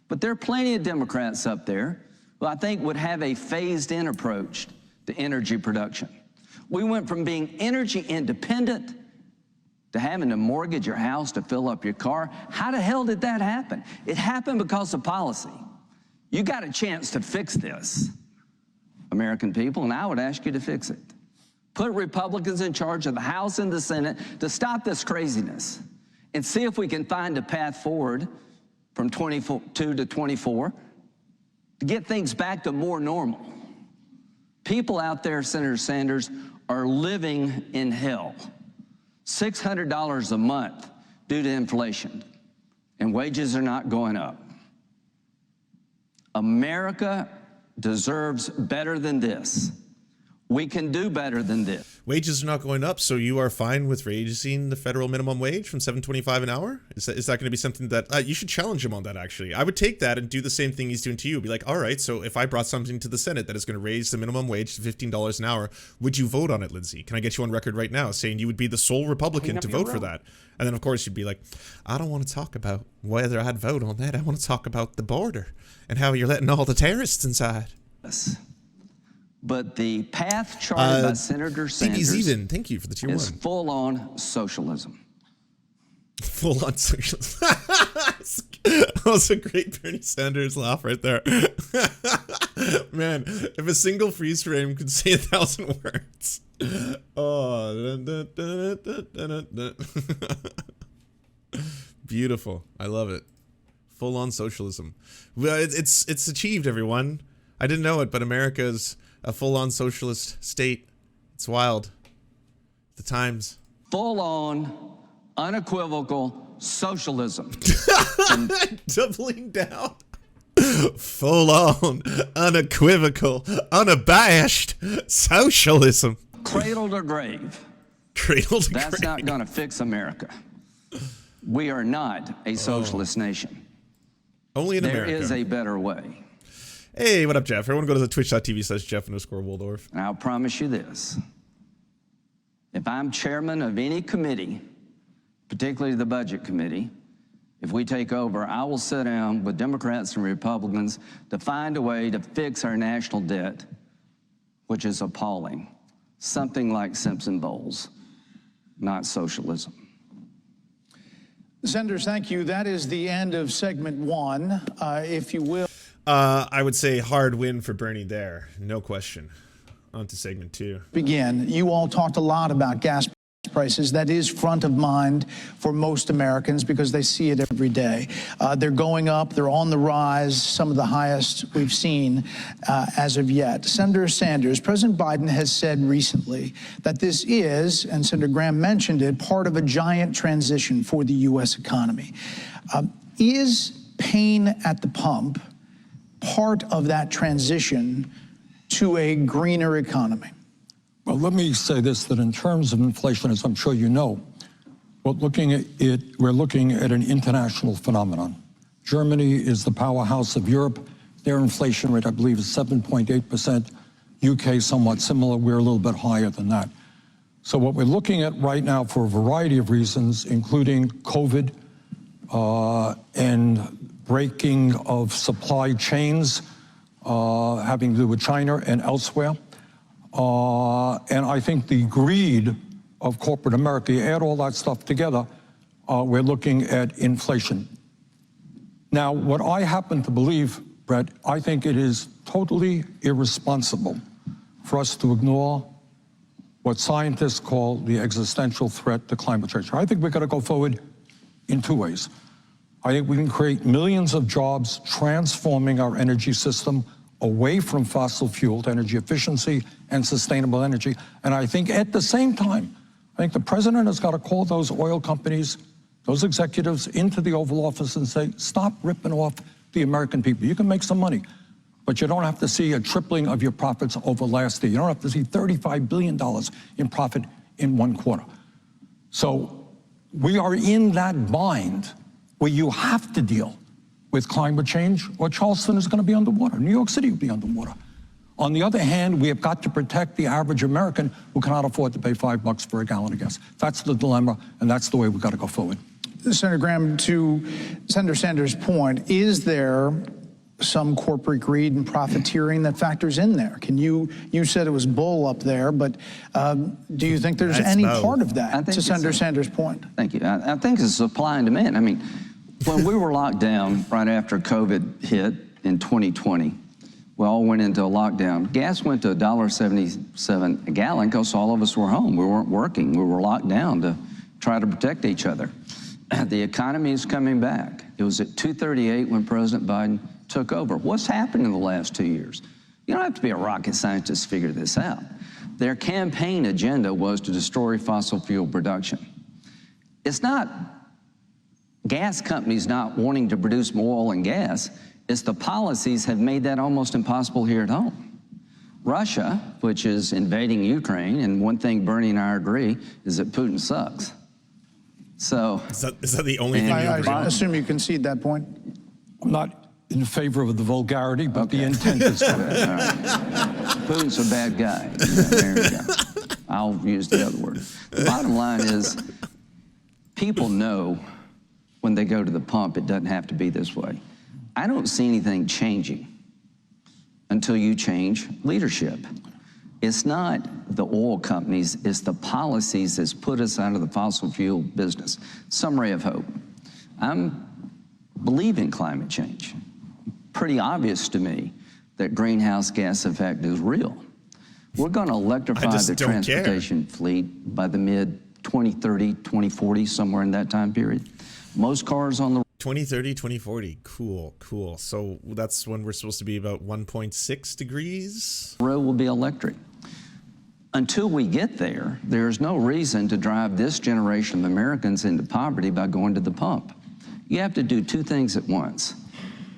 But there are plenty of Democrats up there who I think would have a phased-in approach to energy production. We went from being energy independent to having to mortgage your house to fill up your car. How the hell did that happen? It happened because of policy. You got a chance to fix this, American people, and I would ask you to fix it. Put Republicans in charge of the House and the Senate to stop this craziness and see if we can find a path forward from 22 to 24 to get things back to more normal. People out there, Senator Sanders, are living in hell. $600 a month due to inflation, and wages are not going up. America deserves better than this. We can do better than this. Wages are not going up, so you are fine with raising the federal minimum wage from $7.25 an hour? Is that going to be something that you should challenge him on that, actually? I would take that and do the same thing he's doing to you. Be like, all right, so if I brought something to the Senate that is going to raise the minimum wage to $15 an hour, would you vote on it, Lindsey? Can I get you on record right now saying you would be the sole Republican to vote for that? And then, of course, you'd be like, I don't want to talk about whether I'd vote on that. I want to talk about the border and how you're letting all the terrorists inside. Yes. But the path charted by Senator Sanders even. Thank you for the tier is 1. full-on socialism. Full-on socialism. That was a great Bernie Sanders laugh right there. Man, if a single freeze frame could say 1,000 words. Oh. Beautiful. I love it. Full-on socialism. Well, it's achieved, everyone. I didn't know it, but America's a full-on socialist state. It's wild. The Times. Full-on, unequivocal socialism. Doubling down. Full-on, unequivocal, unabashed socialism. Cradle to grave. Cradle to grave. That's not going to fix America. We are not a socialist nation. Only in America. There is a better way. Hey, what up, Jeff? Everyone go to the twitch.tv/Jeff_Waldorf. And I'll promise you this. If I'm chairman of any committee, particularly the Budget Committee, if we take over, I will sit down with Democrats and Republicans to find a way to fix our national debt, which is appalling. Something like Simpson Bowles, not socialism. Senators, thank you. That is the end of segment 1. If you will. I would say hard win for Bernie there. No question. On to segment 2. Begin. You all talked a lot about gas prices. That is front of mind for most Americans because they see it every day. They're going up. They're on the rise, some of the highest we've seen as of yet. Senator Sanders, President Biden has said recently that this is, and Senator Graham mentioned it, part of a giant transition for the U.S. economy. Is pain at the pump part of that transition to a greener economy? Well, let me say this, that in terms of inflation, as I'm sure you know, we're looking at an international phenomenon. Germany is the powerhouse of Europe. Their inflation rate, I believe, is 7.8%. UK, somewhat similar. We're a little bit higher than that. So what we're looking at right now, for a variety of reasons, including COVID and breaking of supply chains having to do with China and elsewhere, and I think the greed of corporate America, you add all that stuff together, we're looking at inflation. Now, what I happen to believe, Brett, I think it is totally irresponsible for us to ignore what scientists call the existential threat to climate change. I think we've got to go forward in 2 ways. I think we can create millions of jobs transforming our energy system away from fossil fuel to energy efficiency and sustainable energy. And I think at the same time, I think the president has got to call those oil companies, those executives into the Oval Office and say, stop ripping off the American people. You can make some money, but you don't have to see a tripling of your profits over last year. You don't have to see $35 billion in profit in 1 quarter. So we are in that bind where you have to deal with climate change, or Charleston is going to be underwater. New York City will be underwater. On the other hand, we have got to protect the average American who cannot afford to pay $5 for a gallon of gas. That's the dilemma, and that's the way we've got to go forward. Senator Graham, to Senator Sanders' point, is there some corporate greed and profiteering that factors in there? Can you said it was bull up there, but do you think there's any part of that, to Senator Sanders' point? Thank you. I think it's supply and demand. I mean, when we were locked down right after COVID hit in 2020, we all went into a lockdown. Gas went to $1.77 a gallon because all of us were home. We weren't working. We were locked down to try to protect each other. The economy is coming back. It was at $2.38 when President Biden took over. What's happened in the last 2 years? You don't have to be a rocket scientist to figure this out. Their campaign agenda was to destroy fossil fuel production. It's not gas companies not wanting to produce more oil and gas. It's the policies have made that almost impossible here at home. Russia, which is invading Ukraine, and one thing Bernie and I agree is that Putin sucks. So is that the only thing you agree on? I assume you concede that point. I'm not in favor of the vulgarity, but the intent is good. Right. Putin's a bad guy. There we go. I'll use the other word. The bottom line is people know when they go to the pump, it doesn't have to be this way. I don't see anything changing until you change leadership. It's not the oil companies, it's the policies that's put us out of the fossil fuel business. Some ray of hope. I believe in climate change. Pretty obvious to me that greenhouse gas effect is real. We're going to electrify the transportation fleet by the mid-2030, 2040, somewhere in that time period. Most cars on the 2030, 2040. Cool, cool. So that's when we're supposed to be about 1.6 degrees. road will be electric. Until we get there, there's no reason to drive this generation of Americans into poverty by going to the pump. You have to do two things at once.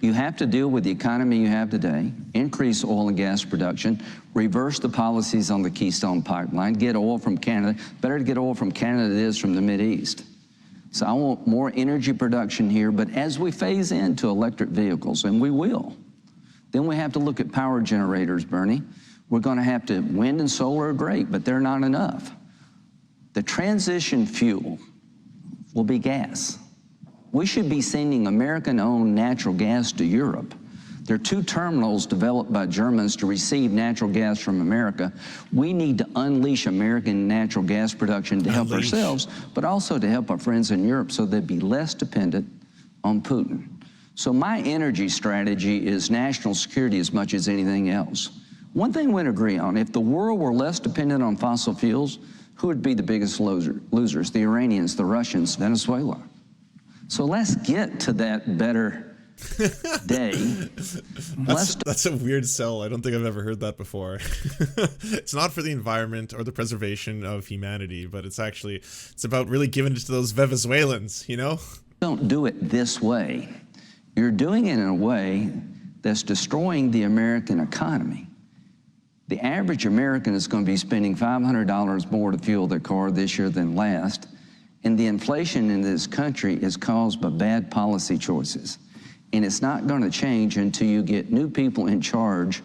You have to deal with the economy you have today, increase oil and gas production, reverse the policies on the Keystone Pipeline, get oil from Canada. Better to get oil from Canada than it is from the Mideast. So I want more energy production here, but as we phase into electric vehicles, and we will, then we have to look at power generators, Bernie. We're going to have to, wind and solar are great, but they're not enough. The transition fuel will be gas. We should be sending American-owned natural gas to Europe. There are two terminals developed by Germans to receive natural gas from America. We need to unleash American natural gas production to help ourselves, but also to help our friends in Europe so they'd be less dependent on Putin. So my energy strategy is national security as much as anything else. One thing we'd agree on, if the world were less dependent on fossil fuels, who would be the biggest losers? The Iranians, the Russians, Venezuela. So let's get to that better day. That's a weird sell. I don't think I've ever heard that before. It's not for the environment or the preservation of humanity, but it's about really giving it to those Venezuelans, you know? Don't do it this way. You're doing it in a way that's destroying the American economy. The average American is going to be spending $500 more to fuel their car this year than last. And the inflation in this country is caused by bad policy choices. And it's not going to change until you get new people in charge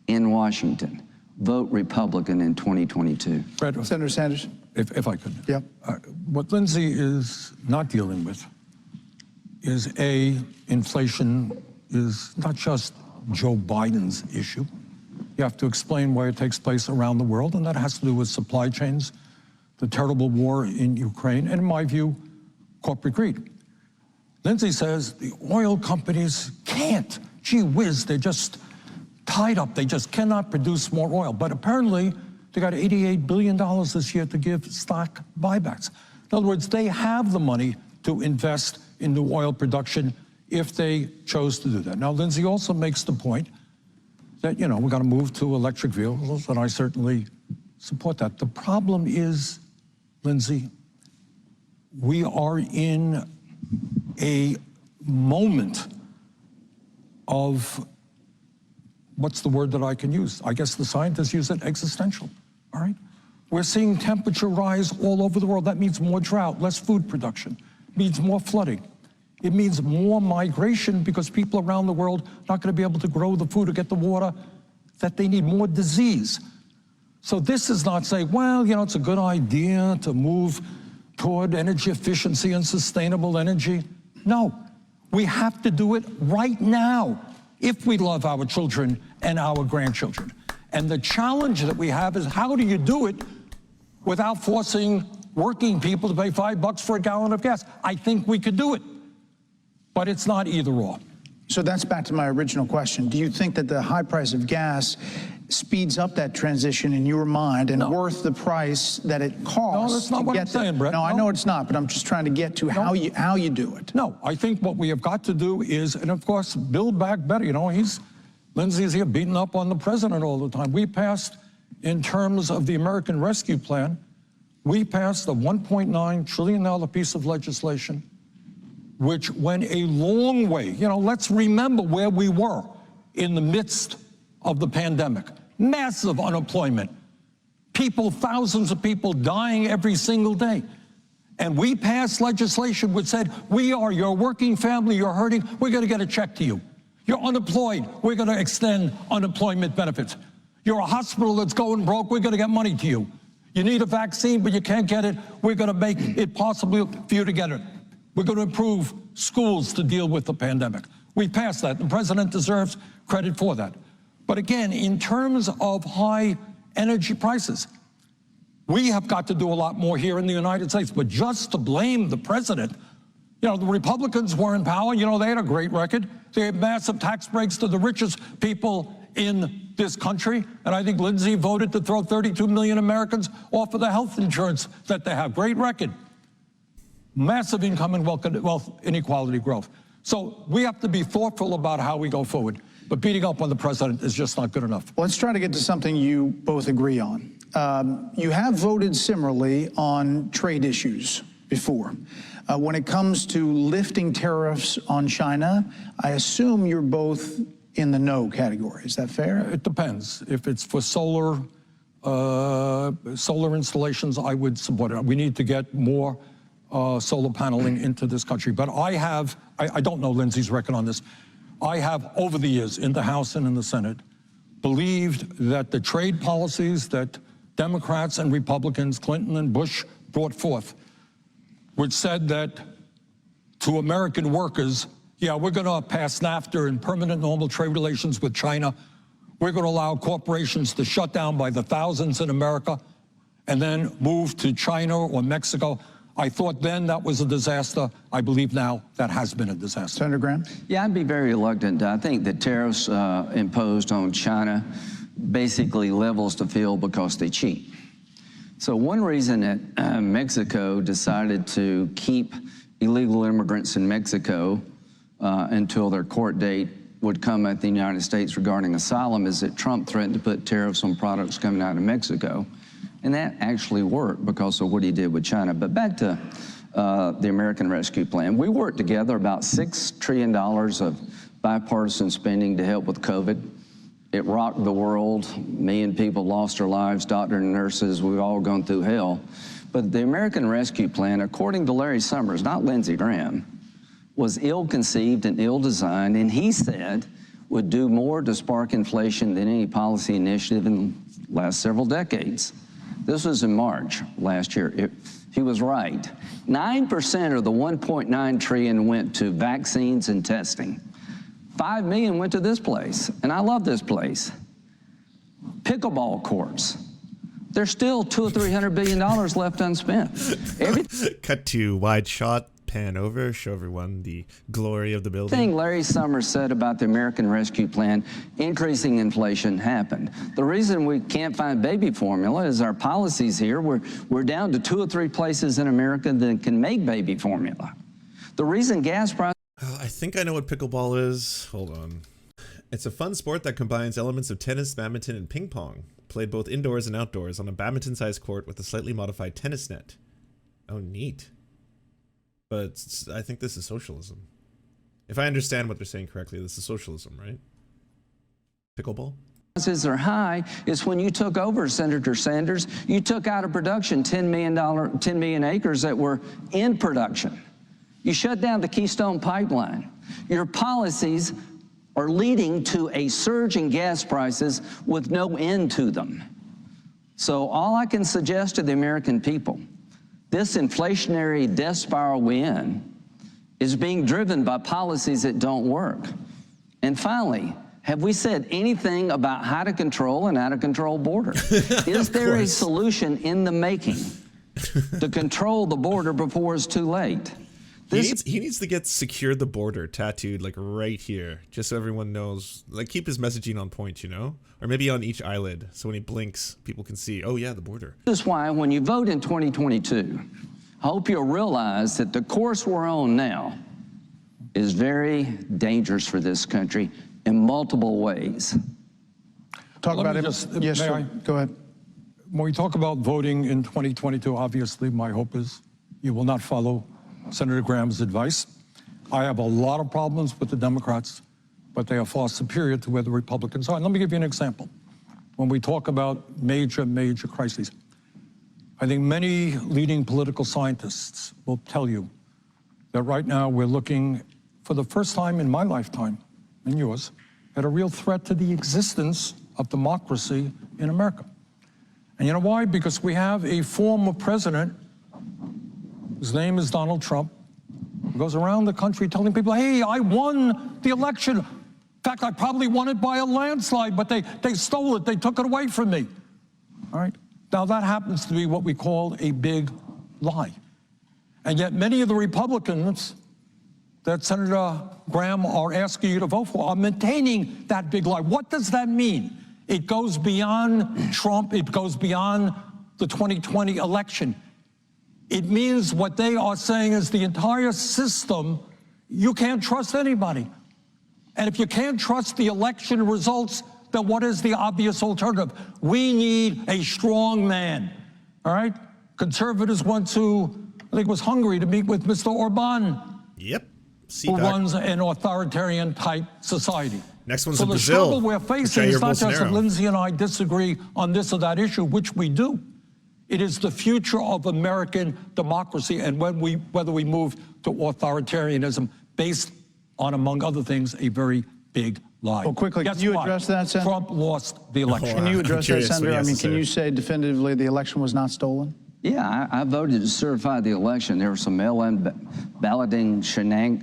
in Washington. Vote Republican in 2022. Senator Sanders. If I could. Yep. What Lindsey is not dealing with is inflation is not just Joe Biden's issue. You have to explain why it takes place around the world, and that has to do with supply chains, the terrible war in Ukraine, and in my view, corporate greed. Lindsey says the oil companies can't. Gee whiz, they're just tied up. They just cannot produce more oil. But apparently, they got $88 billion this year to give stock buybacks. In other words, they have the money to invest in new oil production if they chose to do that. Now, Lindsey also makes the point that, you know, we're going to move to electric vehicles, and I certainly support that. The problem is, Lindsey, we are in a moment of, what's the word that I can use? I guess the scientists use it, existential, all right? We're seeing temperature rise all over the world. That means more drought, less food production. It means more flooding. It means more migration because people around the world are not going to be able to grow the food or get the water that they need, more disease. So this is not saying, well, you know, it's a good idea to move toward energy efficiency and sustainable energy. No, we have to do it right now if we love our children and our grandchildren. And the challenge that we have is, how do you do it without forcing working people to pay $5 for a gallon of gas? I think we could do it, but it's not either or. So that's back to my original question. Do you think that the high price of gas speeds up that transition in your mind and worth the price that it costs? No, that's not what I'm saying, Brett. No, I know it's not, but I'm just trying to get to how you do it. No, I think what we have got to do is, and of course, build back better. You know, Lindsey's here beating up on the president all the time. We passed, in terms of the American Rescue Plan, we passed a $1.9 trillion piece of legislation, which went a long way. You know, let's remember where we were in the midst of the pandemic. Massive unemployment. People, thousands of people dying every single day. And we passed legislation which said, we are your working family, you're hurting, we're gonna get a check to you. You're unemployed, we're gonna extend unemployment benefits. You're a hospital that's going broke, we're gonna get money to you. You need a vaccine, but you can't get it, we're gonna make it possible for you to get it. We're going to improve schools to deal with the pandemic. We passed that. The president deserves credit for that. But again, in terms of high energy prices. We have got to do a lot more here in the United States, but just to blame the president, you know, the Republicans were in power, you know, they had a great record. They had massive tax breaks to the richest people in this country, and I think Lindsey voted to throw 32 million Americans off of the health insurance that they have. Great record. Massive income and wealth inequality growth. So we have to be thoughtful about how we go forward. But beating up on the president is just not good enough. Let's try to get to something you both agree on. You have voted similarly on trade issues before. When it comes to lifting tariffs on China, I assume you're both in the no category. Is that fair? It depends. If it's for solar installations, I would support it. We need to get more solar paneling into this country. But I don't know Lindsey's record on this. I have, over the years, in the House and in the Senate, believed that the trade policies that Democrats and Republicans, Clinton and Bush, brought forth, which said that to American workers, yeah, we're going to pass NAFTA and permanent normal trade relations with China. We're going to allow corporations to shut down by the thousands in America and then move to China or Mexico. I thought then that was a disaster. I believe now that has been a disaster. Senator Graham? Yeah, I'd be very reluctant. I think the tariffs imposed on China basically levels the field because they cheat. So one reason that Mexico decided to keep illegal immigrants in Mexico until their court date would come at the United States regarding asylum is that Trump threatened to put tariffs on products coming out of Mexico. And that actually worked because of what he did with China. But back to the American Rescue Plan. We worked together about $6 trillion of bipartisan spending to help with COVID. It rocked the world. A million people lost their lives, doctors and nurses. We've all gone through hell. But the American Rescue Plan, according to Larry Summers, not Lindsey Graham, was ill-conceived and ill-designed, and he said would do more to spark inflation than any policy initiative in the last several decades. This was in March last year. He was right. 9% of the $1.9 trillion went to vaccines and testing. $5 million went to this place, and I love this place. Pickleball courts. There's still $200 or $300 billion left unspent. Cut to wide shot, pan over, show everyone the glory of the building. The thing Larry Summers said about the American Rescue Plan, increasing inflation, happened. The reason we can't find baby formula is our policies here. We're down to 2 or 3 places in America that can make baby formula. The reason gas prices... I think I know what pickleball is. Hold on. It's a fun sport that combines elements of tennis, badminton, and ping pong. Played both indoors and outdoors on a badminton-sized court with a slightly modified tennis net. Oh, neat. But I think this is socialism. If I understand what they're saying correctly, this is socialism, right? Pickleball? Prices are high is when you took over, Senator Sanders, you took out of production 10 million acres that were in production. You shut down the Keystone Pipeline. Your policies are leading to a surge in gas prices with no end to them. So all I can suggest to the American people, this inflationary death spiral we're in is being driven by policies that don't work. And finally, have we said anything about how to control an out-of-control border? Is there a solution in the making to control the border before it's too late? He needs to get secure the border tattooed like right here, just so everyone knows, like keep his messaging on point, you know? Or maybe on each eyelid, so when he blinks, people can see, oh yeah, the border. This is why when you vote in 2022, I hope you'll realize that the course we're on now is very dangerous for this country in multiple ways. Talk about it. Yes, may sir. I? Go ahead. When we talk about voting in 2022, obviously my hope is you will not follow Senator Graham's advice. I have a lot of problems with the Democrats, but they are far superior to where the Republicans are. And let me give you an example. When we talk about major crises, I think many leading political scientists will tell you that right now we're looking, for the first time in my lifetime, and yours, at a real threat to the existence of democracy in America. And you know why? Because we have a former president, his name is Donald Trump, who goes around the country telling people, hey, I won the election. In fact, I probably won it by a landslide, but they stole it, they took it away from me. all right? Now, that happens to be what we call a big lie. And yet many of the Republicans that Senator Graham are asking you to vote for are maintaining that big lie. What does that mean? It goes beyond Trump. It goes beyond the 2020 election. It means what they are saying is the entire system, you can't trust anybody. And if you can't trust the election results, then what is the obvious alternative? We need a strong man, all right? Conservatives went to, I think it was Hungary, to meet with Mr. Orban. Yep. Who runs an authoritarian type society. Next one's so in the Brazil. struggle we're facing is not just that Lindsey and I disagree on this or that issue, which we do. It is the future of American democracy and whether we move to authoritarianism based on, among other things, a very big lie. Well, quickly, Guess can you what? address that, Senator? Trump lost the election. Can you address that, Senator? I mean, can you say definitively the election was not stolen? Yeah, I voted to certify the election. There was some mail-in balloting chicanery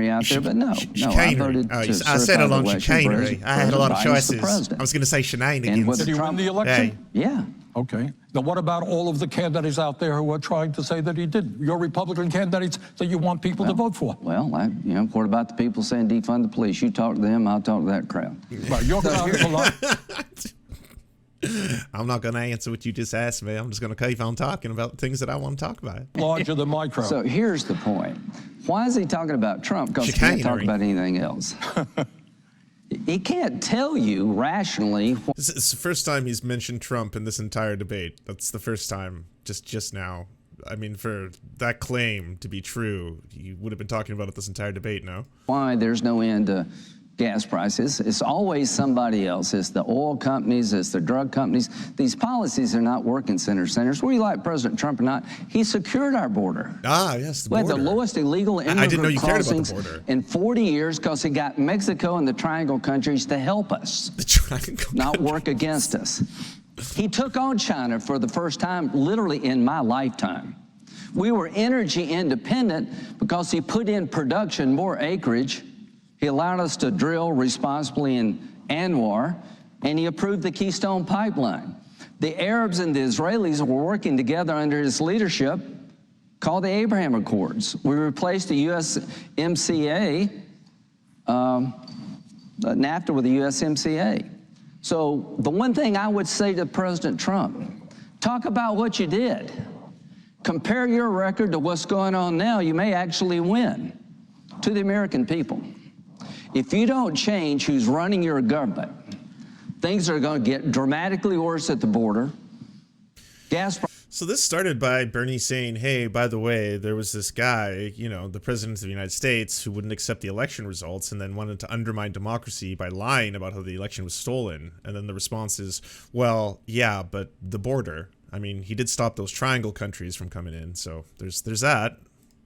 out there, but no, I voted to certify I said along the election. chicanery. I had a lot of choices. I was going to say shenanigans. Did you win the election? Yeah. Okay. Now, what about all of the candidates out there who are trying to say that he didn't? Your Republican candidates that you want people to vote for? Well, what about the people saying defund the police? You talk to them, I'll talk to that crowd. Right, your crowd is a lot. I'm not going to answer what you just asked me. I'm just going to keep on talking about things that I want to talk about. Larger than my crowd. So here's the point. Why is he talking about Trump? Because he can't talk about anything else. He can't tell you rationally. This is the first time he's mentioned Trump in this entire debate. That's the first time, just now. I mean, for that claim to be true, he would have been talking about it this entire debate, no? Why there's no end to gas prices. It's always somebody else. It's the oil companies, it's the drug companies. These policies are not working, Senators. Whether you like President Trump or not, he secured our border. Ah, yes, the border. We had the lowest illegal immigrant crossings in 40 years because he got Mexico and the Triangle countries to help us, the Triangle not work against us. He took on China for the first time, literally in my lifetime. We were energy independent because he put in production, more acreage. He allowed us to drill responsibly in Anwar, and he approved the Keystone Pipeline. The Arabs and the Israelis were working together under his leadership, called the Abraham Accords. We replaced the USMCA, NAFTA with the USMCA. So the one thing I would say to President Trump, talk about what you did. Compare your record to what's going on now. You may actually win. To the American people, if you don't change who's running your government, things are going to get dramatically worse at the border. So this started by Bernie saying, hey, by the way, there was this guy, you know, the president of the United States, who wouldn't accept the election results and then wanted to undermine democracy by lying about how the election was stolen. And then the response is, well, yeah, but the border. I mean, he did stop those triangle countries from coming in. So there's that.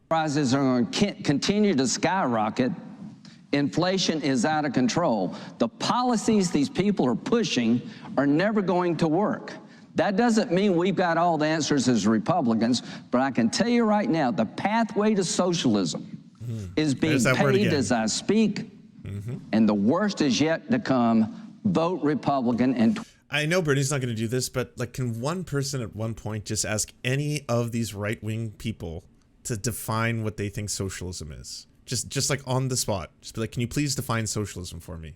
Prices are going to continue to skyrocket. Inflation is out of control. The policies these people are pushing are never going to work. That doesn't mean we've got all the answers as Republicans, but I can tell you right now, the pathway to socialism is being paved as I speak, and the worst is yet to come. Vote Republican. And I know Bernie's not going to do this, but like, can one person at one point just ask any of these right-wing people to define what they think socialism is? Just like on the spot. Just be like, can you please define socialism for me?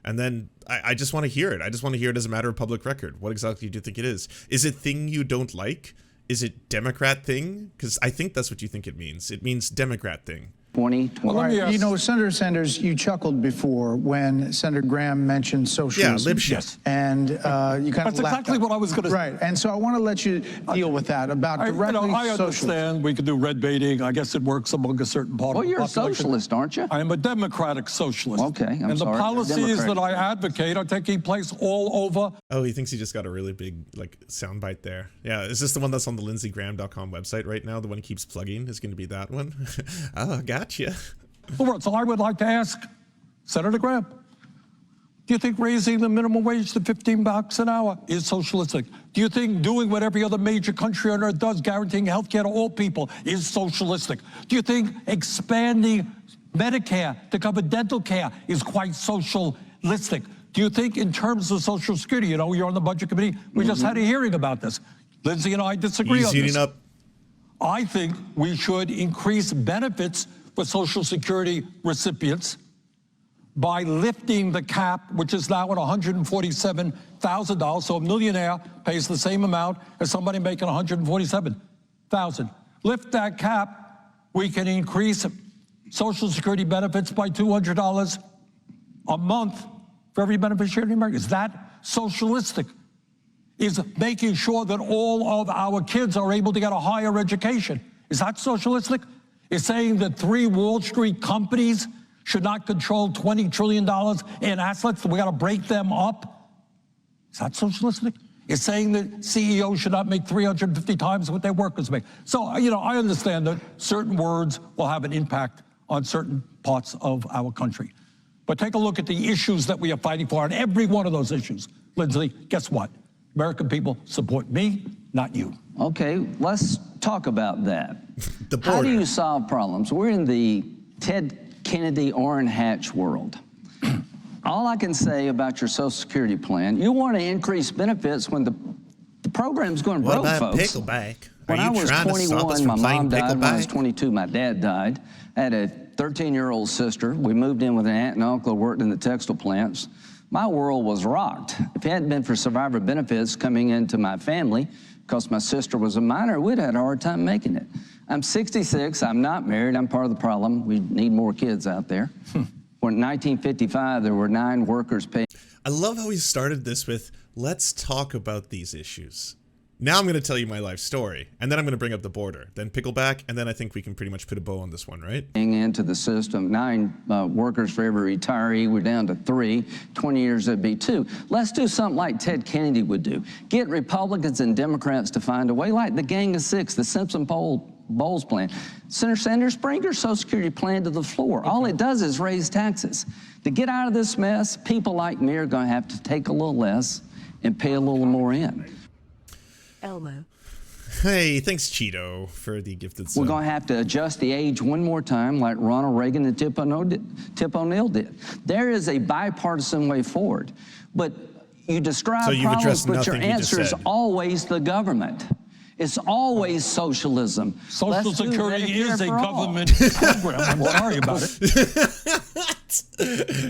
And then I just want to hear it. I just want to hear it as a matter of public record. What exactly do you think it is? Is it thing you don't like? Is it Democrat thing? Because I think that's what you think it means. It means Democrat thing. 2020. You know, Senator Sanders, you chuckled before when Senator Graham mentioned socialism. Yeah, libshit. And you kind of That's exactly what I was going to say. Right, and so I want to let you deal with that about directly I understand socialism. we could do red baiting. I guess it works among a certain part of the Well, you're a population. Socialist, aren't you? I am a democratic socialist. Okay, I'm And the sorry. policies Democrat. that I advocate are taking place all over. Oh, he thinks he just got a really big like soundbite there. Yeah, is this the one that's on the lindseygraham.com website right now? The one he keeps plugging is going to be that one? Oh, gotcha. So I would like to ask Senator Graham, do you think raising the minimum wage to $15 an hour is socialistic? Do you think doing what every other major country on earth does, guaranteeing health care to all people, is socialistic? Do you think expanding Medicare to cover dental care is quite socialistic? Do you think in terms of Social Security, you know, you're on the Budget Committee, we just had a hearing about this. Lindsey and I disagree on this. Up. I think we should increase benefits for Social Security recipients by lifting the cap, which is now at $147,000. So a millionaire pays the same amount as somebody making $147,000. Lift that cap, we can increase Social Security benefits by $200 a month for every beneficiary in America. Is that socialistic? Is making sure that all of our kids are able to get a higher education. Is that socialistic? Is saying that 3 Wall Street companies should not control $20 trillion in assets, we got to break them up? Is that socialistic? Is saying that CEOs should not make 350 times what their workers make. So, you know, I understand that certain words will have an impact on certain parts of our country. But take a look at the issues that we are fighting for, and every one of those issues, Lindsey, guess what? American people support me, not you. Okay, let's talk about that. The border. How do you solve problems? We're in the Ted Kennedy Orrin Hatch world. All I can say about your Social Security plan, you want to increase benefits when the program's going broke, what about folks. pickleback? When I was 21, my mom died. When I was 22, my dad died. I had a 13-year-old sister. We moved in with an aunt and uncle who worked in the textile plants. My world was rocked. If it hadn't been for survivor benefits coming into my family, because my sister was a minor, we'd had a hard time making it. I'm 66, I'm not married, I'm part of the problem. We need more kids out there. When in 1955, there were 9 workers paid. I love how he started this with, let's talk about these issues. Now I'm going to tell you my life story, and then I'm going to bring up the border, then pickleback, and then I think we can pretty much put a bow on this one, right? Into the system, 9 workers for every retiree. We're down to 3. 20 years, that'd be 2. Let's do something like Ted Kennedy would do. Get Republicans and Democrats to find a way, like the Gang of 6, the Simpson Bowles plan. Senator Sanders, bring your Social Security plan to the floor. Okay. All it does is raise taxes. To get out of this mess, people like me are going to have to take a little less and pay a little more in. Elmo. Hey, thanks, Cheeto, for the gifted sub. We're going to have to adjust the age one more time like Ronald Reagan and Tip O'Neill did. There is a bipartisan way forward. But you describe problems, but your answer is always the government. It's always socialism. Social Security is a government program. I'm sorry about it.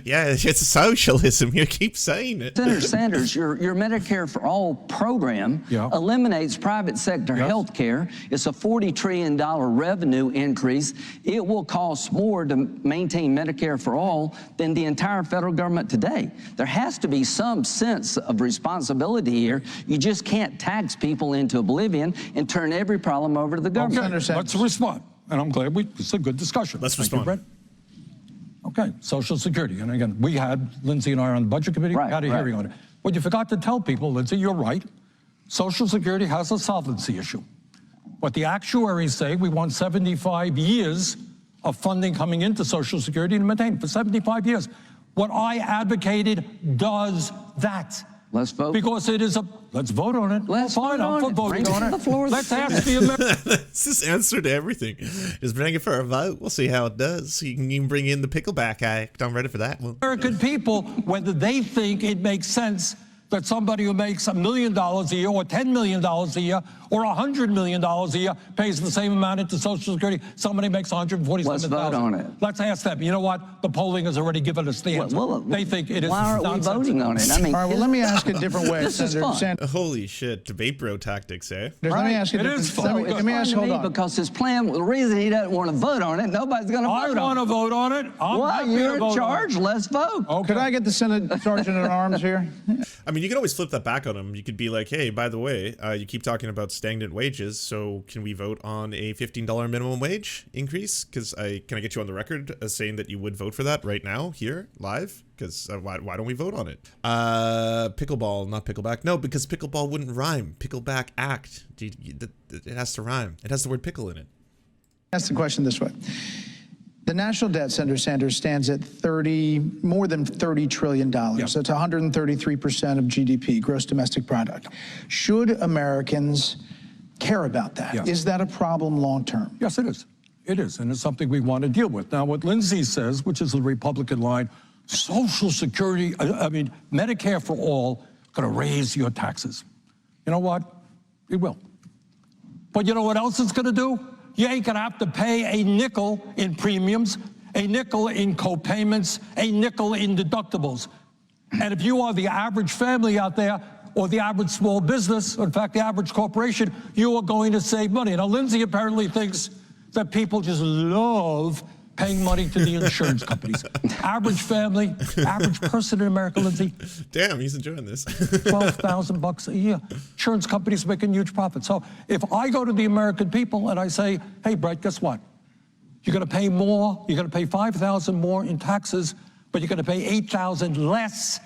Yeah, it's socialism. You keep saying it. Senator Sanders, your Medicare for All program eliminates private sector health care. It's a $40 trillion revenue increase. It will cost more to maintain Medicare for All than the entire federal government today. There has to be some sense of responsibility here. You just can't tax people into oblivion and turn every problem over to the government. Okay, let's respond. And I'm glad it's a good discussion. Let's Thank you, respond. Brett. Okay, Social Security. And again, we had, Lindsey and I are on the Budget Committee, we had a hearing on it. What you forgot to tell people, Lindsey, you're right. Social Security has a solvency issue. What the actuaries say, we want 75 years of funding coming into Social Security to maintain for 75 years. What I advocated does that. Let's vote. Because it is a, let's vote on it. Let's Fine, I'm for voting on it. Let's ask the American. That's his answer to everything. Just bring it for a vote. We'll see how it does. You can even bring in the Pickleback Act. I'm ready for that one. American people, whether they think it makes sense that somebody who makes $1 million a year or $10 million a year or $100 million a year pays the same amount into Social Security. Somebody makes $147,000. Let's vote on it. Let's ask them. You know what? The polling has already given us the answer. They think it is Why aren't we voting on it? I mean, all right, well, let me ask a different way. This is fun. Holy shit, debate bro tactics, eh? Let me ask you. It is fun. Let me ask. Hold on. Because his plan, the reason he doesn't want to vote on it, nobody's going to vote on it. I want to vote on it. Well, you're in charge. Let's vote. Okay. Could I get the Senate Sergeant at Arms here? I mean, you can always flip that back on him. You could be like, hey, by the way, you keep talking about stagnant wages, so can we vote on a $15 minimum wage increase? Because can I get you on the record as saying that you would vote for that right now, here, live? Because why don't we vote on it? Pickleball, not pickleback. No, because pickleball wouldn't rhyme. Pickleback act. It has to rhyme. It has the word pickle in it. Ask the question this way. The national debt, Senator Sanders, stands at more than $30 trillion. Yep. So it's 133% of GDP, gross domestic product. Should Americans care about that? Yes. Is that a problem long term? Yes, it is. It is, and it's something we want to deal with. Now, what Lindsey says, which is the Republican line, Social Security, I mean, Medicare for all, gonna raise your taxes. You know what? It will. But you know what else it's gonna do? You ain't gonna have to pay a nickel in premiums, a nickel in co-payments, a nickel in deductibles. And if you are the average family out there, or the average small business, or in fact, the average corporation, you are going to save money. Now, Lindsey apparently thinks that people just love paying money to the insurance companies. Average family, average person in America, Lindsey. Damn, he's enjoying this. $12,000 a year. Insurance companies making huge profits. So if I go to the American people and I say, hey, Brett, guess what? You're gonna pay more, you're gonna pay $5,000 more in taxes, but you're gonna pay $8,000 less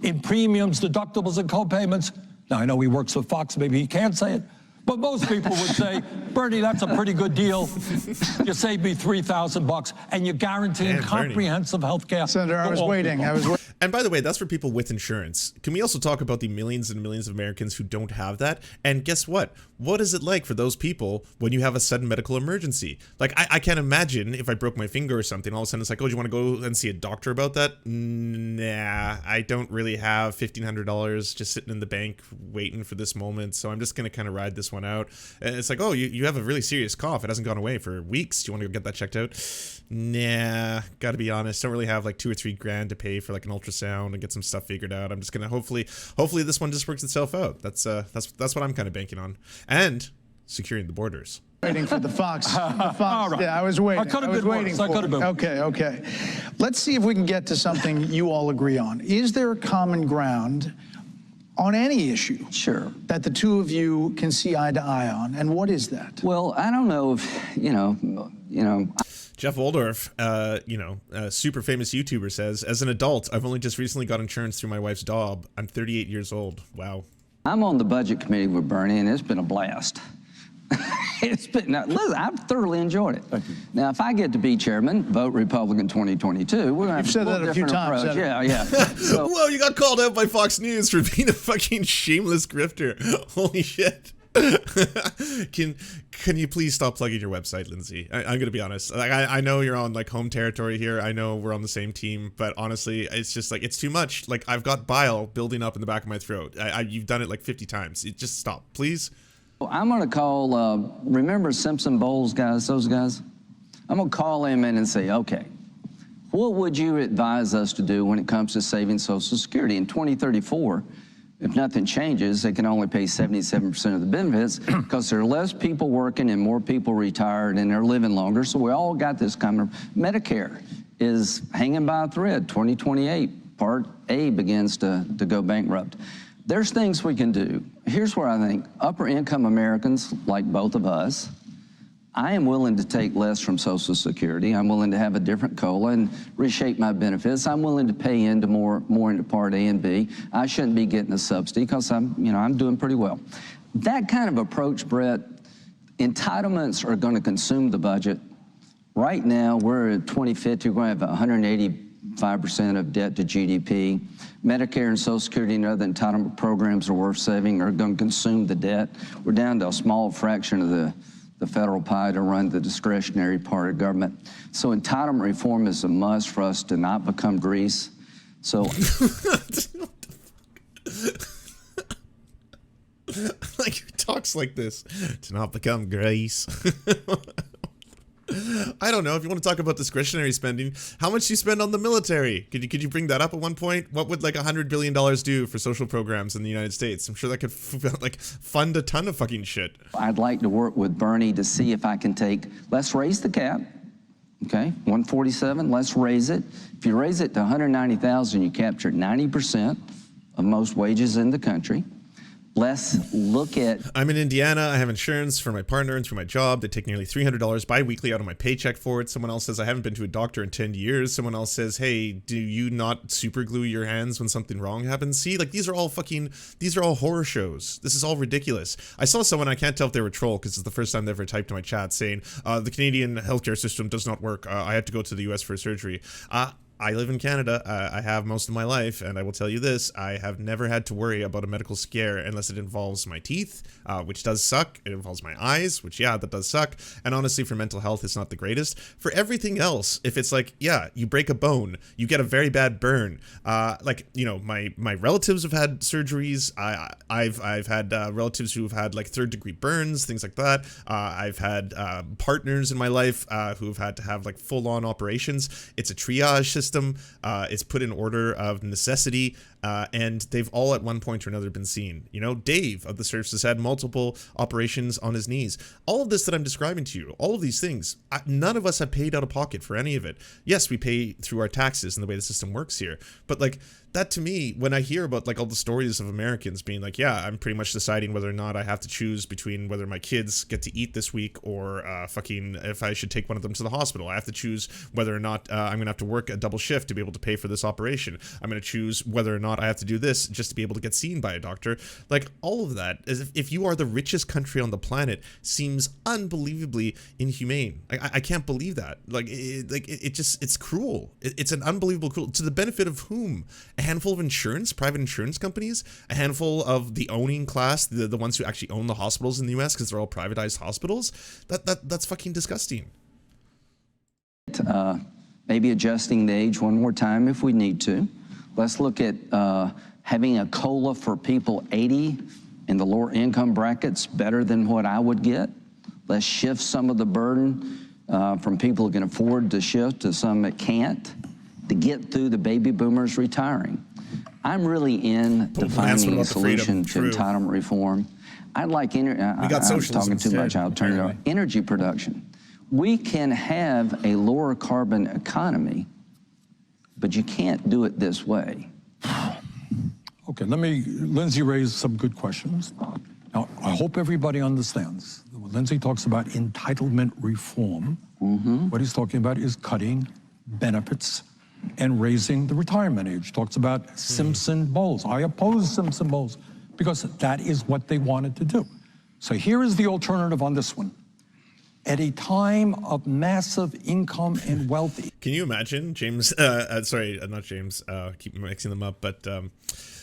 in premiums, deductibles, and co-payments. Now, I know he works for Fox, maybe he can't say it, but most people would say, Bernie, that's a pretty good deal. You saved me $3,000, and you're guaranteeing comprehensive health care. Senator, I was waiting. And by the way, that's for people with insurance. Can we also talk about the millions and millions of Americans who don't have that? And guess what? What is it like for those people when you have a sudden medical emergency? Like, I can't imagine if I broke my finger or something, all of a sudden it's like, oh, do you want to go and see a doctor about that? Nah, I don't really have $1,500 just sitting in the bank waiting for this moment, so I'm just going to kind of ride this one out. And it's like, oh, you have a really serious cough. It hasn't gone away for weeks. Do you want to go get that checked out? Nah, gotta be honest. Don't really have like $2 or $3 grand to pay for like an ultrasound and get some stuff figured out. I'm just gonna hopefully this one just works itself out. That's what I'm kind of banking on, and securing the borders. Waiting for the Fox. All right. Yeah, I was waiting. I could have been waiting worse. I could have been. Okay. Let's see if we can get to something you all agree on. Is there a common ground on any issue? Sure. That the two of you can see eye to eye on, and what is that? Well, I don't know if, you know. Jeff Waldorf, a super famous YouTuber, says, as an adult, I've only just recently got insurance through my wife's job. I'm 38 years old. Wow. I'm on the budget committee with Bernie, and it's been a blast. Listen, I've thoroughly enjoyed it. Now, if I get to be chairman, vote Republican 2022, we're going to have You've said that a few times. Approach. Yeah. So, whoa, you got called out by Fox News for being a fucking shameless grifter. Holy shit. Can you please stop plugging your website, Lindsey? I'm gonna be honest. Like, I know you're on like home territory here. I know we're on the same team, but honestly, it's just like, it's too much. Like, I've got bile building up in the back of my throat. You've done it like 50 times. Just stop, please. I'm gonna call. Remember Simpson Bowles guys? Those guys. I'm gonna call him in and say, okay, what would you advise us to do when it comes to saving Social Security in 2034? If nothing changes, they can only pay 77% of the benefits because there are less people working and more people retired and they're living longer. So we all got this coming. Medicare is hanging by a thread. 2028, Part A begins to go bankrupt. There's things we can do. Here's where I think upper income Americans, like both of us, I am willing to take less from Social Security. I'm willing to have a different COLA and reshape my benefits. I'm willing to pay into more into Part A and B. I shouldn't be getting a subsidy because I'm doing pretty well. That kind of approach, Brett, entitlements are going to consume the budget. Right now, we're at 2050, we're going to have 185% of debt to GDP. Medicare and Social Security and other entitlement programs are worth saving are going to consume the debt. We're down to a small fraction of the federal pie to run the discretionary part of government. So entitlement reform is a must for us to not become Greece. So like, who talks like this? To not become Greece. I don't know. If you want to talk about discretionary spending, how much do you spend on the military? Could you bring that up at one point? What would like $100 billion do for social programs in the United States? I'm sure that could like fund a ton of fucking shit. I'd like to work with Bernie to see if I can let's raise the cap. Okay, 147, let's raise it. If you raise it to 190,000, you capture 90% of most wages in the country. Let's look at... I'm in Indiana. I have insurance for my partner and through my job. They take nearly $300 bi-weekly out of my paycheck for it. Someone else says, I haven't been to a doctor in 10 years. Someone else says, hey, do you not super glue your hands when something wrong happens? See, like, these are all horror shows. This is all ridiculous. I saw someone, I can't tell if they were a troll because it's the first time they ever typed in my chat saying, the Canadian healthcare system does not work. I had to go to the US for surgery. I live in Canada. I have most of my life, and I will tell you this: I have never had to worry about a medical scare unless it involves my teeth, which does suck. It involves my eyes, which, yeah, that does suck. And honestly, for mental health, it's not the greatest. For everything else, if it's like, yeah, you break a bone, you get a very bad burn. Like, you know, my relatives have had surgeries. I've had relatives who have had like 3rd-degree burns, things like that. I've had partners in my life who have had to have like full-on operations. It's a triage system. It's put in order of necessity, and they've all at one point or another been seen. You know, Dave of the Serfs has had multiple operations on his knees. All of this that I'm describing to you, all of these things, none of us have paid out of pocket for any of it. Yes, we pay through our taxes and the way the system works here, but like, that to me, when I hear about like all the stories of Americans being like, yeah, I'm pretty much deciding whether or not I have to choose between whether my kids get to eat this week or fucking if I should take one of them to the hospital. I have to choose whether or not I'm going to have to work a double shift to be able to pay for this operation. I'm going to choose whether or not I have to do this just to be able to get seen by a doctor. Like, all of that, as if you are the richest country on the planet, seems unbelievably inhumane. I can't believe that. Like, it's cruel. It's an unbelievable cruel. To the benefit of whom? A handful of private insurance companies, a handful of the owning class, the ones who actually own the hospitals in the US because they're all privatized hospitals. That's fucking disgusting. Maybe adjusting the age one more time if we need to. Let's look at having a COLA for people 80 in the lower income brackets, better than what I would get. Let's shift some of the burden from people who can afford to shift to some that can't, to get through the baby boomers retiring. I'm really into finding a solution to entitlement reform. I'd like, I'm talking too much, I'll turn it over. Energy production. We can have a lower carbon economy, but you can't do it this way. Okay, Lindsey raised some good questions. Now, I hope everybody understands. When Lindsey talks about entitlement reform, what he's talking about is cutting benefits and raising the retirement age. Talks about Simpson Bowles. I oppose Simpson Bowles because that is what they wanted to do. So here is the alternative on this one. At a time of massive income and wealth. Can you imagine James, sorry, not James, keep mixing them up, but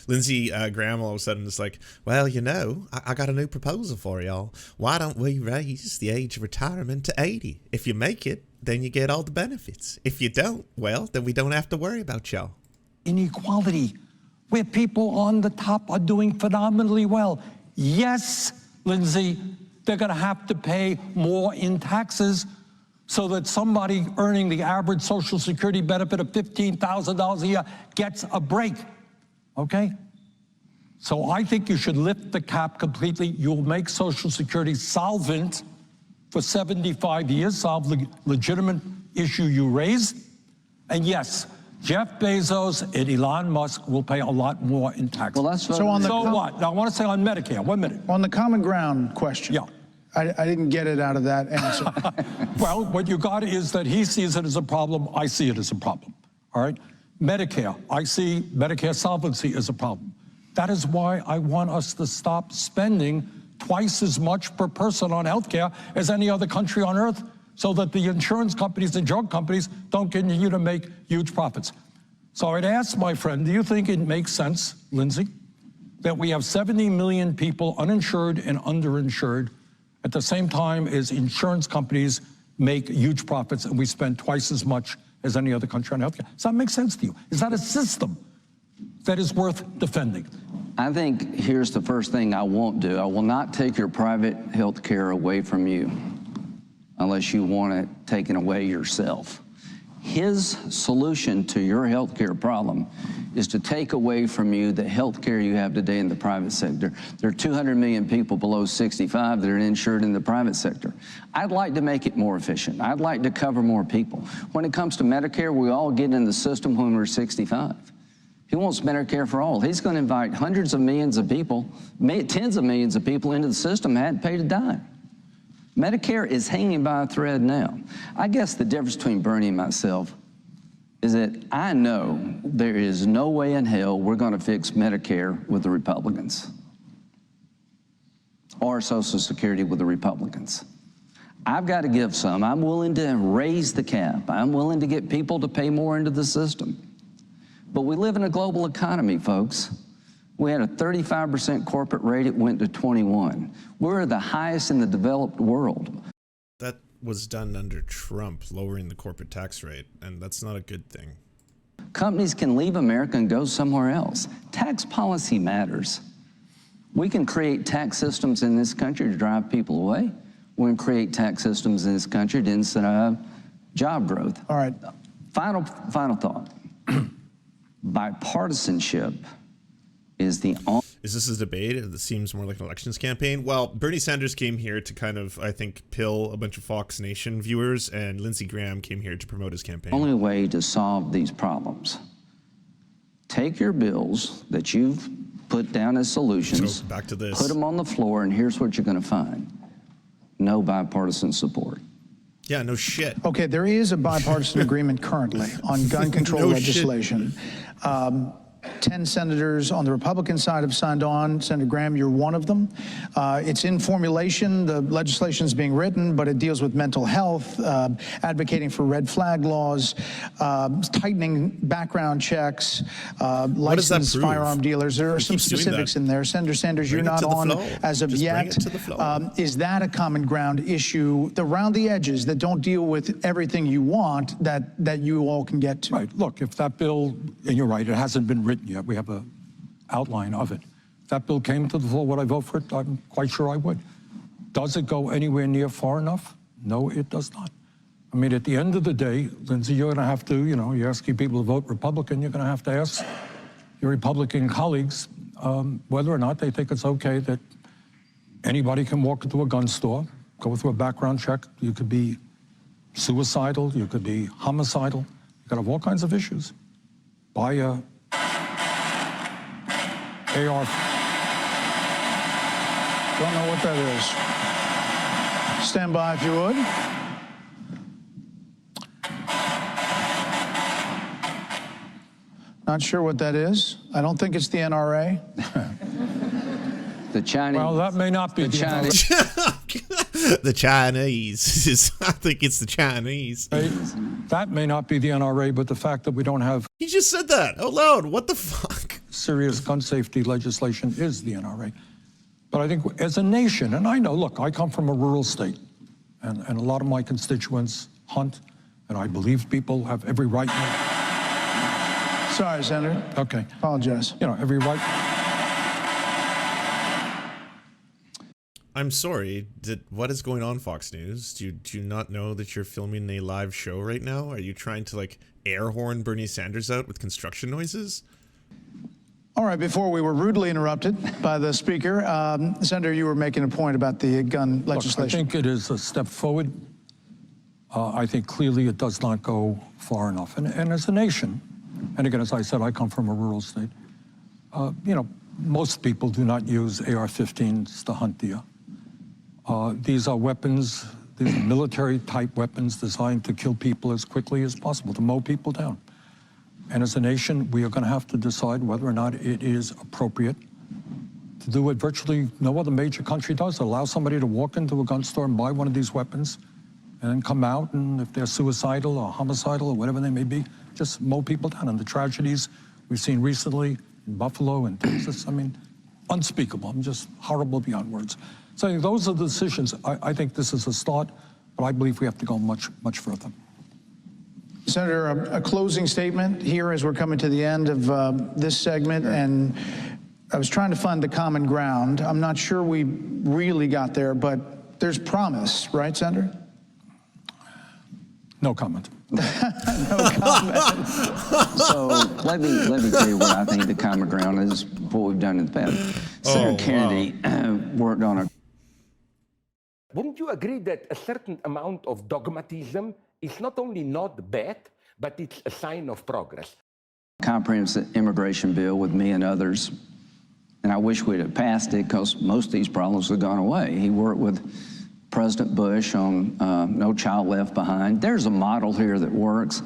Lindsey Graham all of a sudden is like, well, you know, I got a new proposal for y'all. Why don't we raise the age of retirement to 80? If you make it, then you get all the benefits. If you don't, well, then we don't have to worry about y'all. Inequality, where people on the top are doing phenomenally well. Yes, Lindsey, they're going to have to pay more in taxes so that somebody earning the average Social Security benefit of $15,000 a year gets a break, okay? So I think you should lift the cap completely. You'll make Social Security solvent for 75 years, solve the legitimate issue you raised. And yes, Jeff Bezos and Elon Musk will pay a lot more in taxes. Well, that's so on the what? Now, I want to say on Medicare, 1 minute. On the common ground question. Yeah. I didn't get it out of that answer. Well, what you got is that he sees it as a problem, I see it as a problem, all right? Medicare, I see Medicare solvency as a problem. That is why I want us to stop spending twice as much per person on healthcare as any other country on earth, so that the insurance companies and drug companies don't continue to make huge profits. So I'd ask my friend, do you think it makes sense, Lindsey, that we have 70 million people uninsured and underinsured at the same time as insurance companies make huge profits and we spend twice as much as any other country on healthcare? Does that make sense to you? Is that a system that is worth defending? I think here's the first thing I won't do. I will not take your private health care away from you unless you want it taken away yourself. His solution to your health care problem is to take away from you the health care you have today in the private sector. There are 200 million people below 65 that are insured in the private sector. I'd like to make it more efficient. I'd like to cover more people. When it comes to Medicare, we all get in the system when we're 65. He wants Medicare for all. He's going to invite hundreds of millions of people, tens of millions of people into the system that hadn't paid a dime. Medicare is hanging by a thread now. I guess the difference between Bernie and myself is that I know there is no way in hell we're going to fix Medicare with the Republicans or Social Security with the Republicans. I've got to give some. I'm willing to raise the cap. I'm willing to get people to pay more into the system. But we live in a global economy, folks. We had a 35% corporate rate. It went to 21. We're the highest in the developed world. That was done under Trump, lowering the corporate tax rate, and that's not a good thing. Companies can leave America and go somewhere else. Tax policy matters. We can create tax systems in this country to drive people away. We can create tax systems in this country to incentivize job growth. All right. Final thought. Bipartisanship is the only... Is this a debate? It seems more like an elections campaign. Well, Bernie Sanders came here to kind of, I think, pill a bunch of Fox Nation viewers, and Lindsey Graham came here to promote his campaign. Only way to solve these problems. Take your bills that you've put down as solutions, so back to this. Put them on the floor, and here's what you're going to find. No bipartisan support. Yeah, no shit. Okay, there is a bipartisan agreement currently on gun control legislation. 10 senators on the Republican side have signed on. Senator Graham, you're one of them. It's in formulation. The legislation is being written, but it deals with mental health, advocating for red flag laws, tightening background checks, licensed firearm dealers. There are some specifics in there. Senator Sanders, you're not on as of yet. Is that a common ground issue around the edges that don't deal with everything you want that you all can get to? Right. Look, if that bill, and you're right, it hasn't been written yet. We have an outline of it. If that bill came to the floor, would I vote for it? I'm quite sure I would. Does it go anywhere near far enough? No, it does not. I mean, at the end of the day, Lindsey, you're going to have to, you're asking people to vote Republican, you're going to have to ask your Republican colleagues whether or not they think it's okay that anybody can walk into a gun store, go through a background check. You could be suicidal, you could be homicidal, you could have all kinds of issues. Buy a AR. Don't know what that is. Stand by if you would. Not sure what that is. I don't think it's the NRA. The Chinese. Well, that may not be the Chinese. The Chinese. I think it's the Chinese. That may not be the NRA, but the fact that we don't have... He just said that out loud. What the fuck? Serious gun safety legislation is the NRA. But I think as a nation, and I know, look, I come from a rural state, and a lot of my constituents hunt, and I believe people have every right... Sorry, Senator. Okay. Apologize. Every right... I'm sorry. What is going on, Fox News? Do you not know that you're filming a live show right now? Are you trying to like air horn Bernie Sanders out with construction noises? All right, before we were rudely interrupted by the speaker, Senator, you were making a point about the gun legislation. Look, I think it is a step forward. I think clearly it does not go far enough. And as a nation, and again, as I said, I come from a rural state, most people do not use AR-15s to hunt deer. These are weapons, these are military-type weapons designed to kill people as quickly as possible, to mow people down. And as a nation, we are going to have to decide whether or not it is appropriate to do what virtually no other major country does, allow somebody to walk into a gun store and buy one of these weapons and then come out, and if they're suicidal or homicidal or whatever they may be, just mow people down. And the tragedies we've seen recently in Buffalo and Texas, I mean, unspeakable. I'm just horrible beyond words. So those are the decisions. I think this is a start, but I believe we have to go much, much further. Senator, a closing statement here as we're coming to the end of this segment, and I was trying to find the common ground. I'm not sure we really got there, but there's promise, right, Senator? No comment. No comment. So let me tell you what I think the common ground is, what we've done in the past. Senator Kennedy worked on a... Wouldn't you agree that a certain amount of dogmatism is not only not bad, but it's a sign of progress? Comprehensive immigration bill with me and others, and I wish we'd have passed it because most of these problems have gone away. He worked with President Bush on No Child Left Behind. There's a model here that works.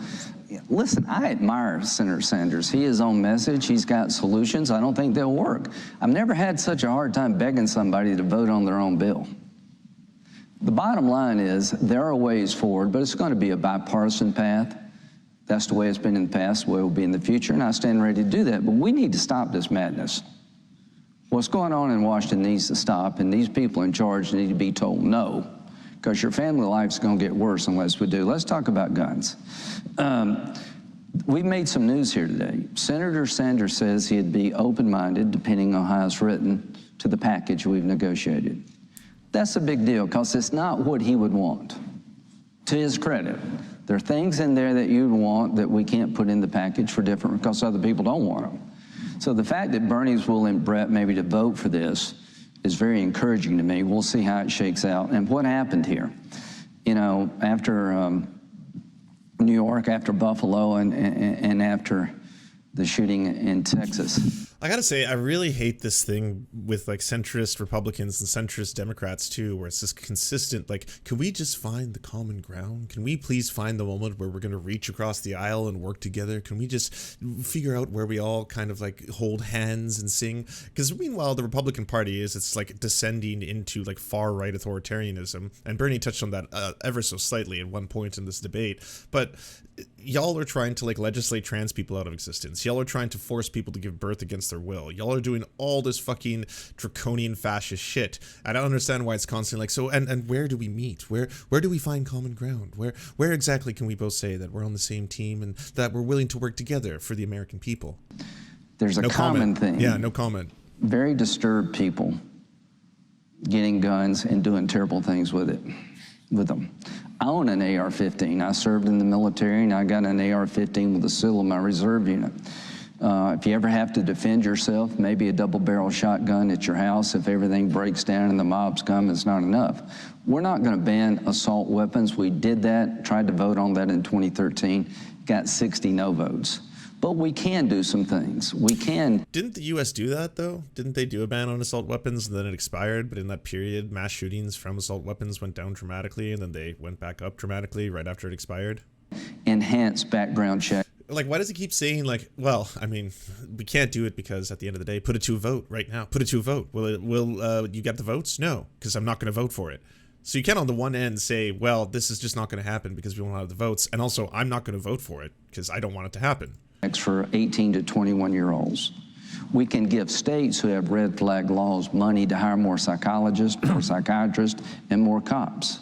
Listen, I admire Senator Sanders. He is on message. He's got solutions. I don't think they'll work. I've never had such a hard time begging somebody to vote on their own bill. The bottom line is there are ways forward, but it's going to be a bipartisan path. That's the way it's been in the past, the way it will be in the future, and I stand ready to do that. But we need to stop this madness. What's going on in Washington needs to stop, and these people in charge need to be told no, because your family life's going to get worse unless we do. Let's talk about guns. We've made some news here today. Senator Sanders says he'd be open-minded, depending on how it's written, to the package we've negotiated. That's a big deal, because it's not what he would want. To his credit, there are things in there that you'd want that we can't put in the package for different, because other people don't want them. So the fact that Bernie's willing, Brett, maybe to vote for this is very encouraging to me. We'll see how it shakes out. And what happened here? You know, after New York, after Buffalo, and after the shooting in Texas. I gotta say, I really hate this thing with like centrist Republicans and centrist Democrats too, where it's just consistent. Like, can we just find the common ground? Can we please find the moment where we're going to reach across the aisle and work together? Can we just figure out where we all kind of like hold hands and sing? Because meanwhile, the Republican Party it's like descending into like far right authoritarianism, and Bernie touched on that ever so slightly at one point in this debate. But y'all are trying to like legislate trans people out of existence. Y'all are trying to force people to give birth against their will. Y'all are doing all this fucking draconian fascist shit. I don't understand why it's constantly like, so, and where do we meet? Where do we find common ground? Where exactly can we both say that we're on the same team and that we're willing to work together for the American people? There's a no common comment. thing. Yeah, no comment. Very disturbed people getting guns and doing terrible things with them. I own an AR-15. I served in the military, and I got an AR-15 with a seal of my reserve unit. If you ever have to defend yourself, maybe a double-barrel shotgun at your house. If everything breaks down and the mobs come, it's not enough. We're not going to ban assault weapons. We did that, tried to vote on that in 2013, got 60 no votes. But we can do some things. We can. Didn't the U.S. do that, though? Didn't they do a ban on assault weapons, and then it expired? But in that period, mass shootings from assault weapons went down dramatically, and then they went back up dramatically right after it expired? Enhanced background check. Like, why does he keep saying, like, well, I mean, we can't do it because at the end of the day, put it to a vote right now. Put it to a vote. Will you get the votes? No, because I'm not going to vote for it. So you can't on the one end say, well, this is just not going to happen because we won't have the votes. And also, I'm not going to vote for it because I don't want it to happen. For 18 to 21-year-olds. We can give states who have red flag laws money to hire more psychologists, more psychiatrists, and more cops.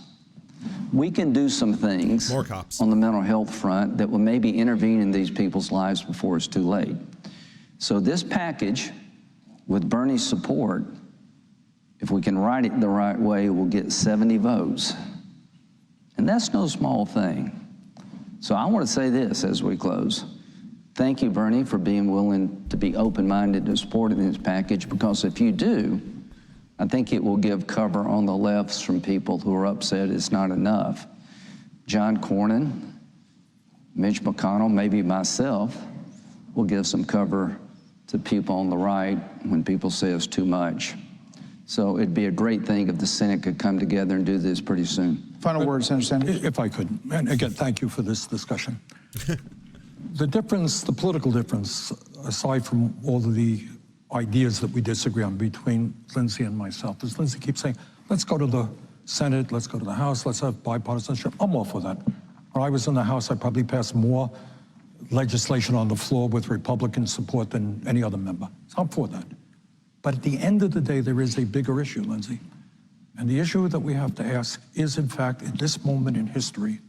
We can do some things more cops on the mental health front that will maybe intervene in these people's lives before it's too late. So this package, with Bernie's support, if we can write it the right way, will get 70 votes. And that's no small thing. So I want to say this as we close. Thank you, Bernie, for being willing to be open-minded to supporting this package, because if you do, I think it will give cover on the lefts from people who are upset it's not enough. John Cornyn, Mitch McConnell, maybe myself, will give some cover to people on the right when people say it's too much. So it'd be a great thing if the Senate could come together and do this pretty soon. Final word, Senator Sanders. If I could, and again, thank you for this discussion. The difference, the political difference, aside from all of the ideas that we disagree on between Lindsey and myself, is Lindsey keeps saying, let's go to the Senate, let's go to the House, let's have bipartisanship. I'm all for that. When I was in the House, I probably passed more legislation on the floor with Republican support than any other member. So I'm for that. But at the end of the day, there is a bigger issue, Lindsey. And the issue that we have to ask is, in fact, at this moment in history,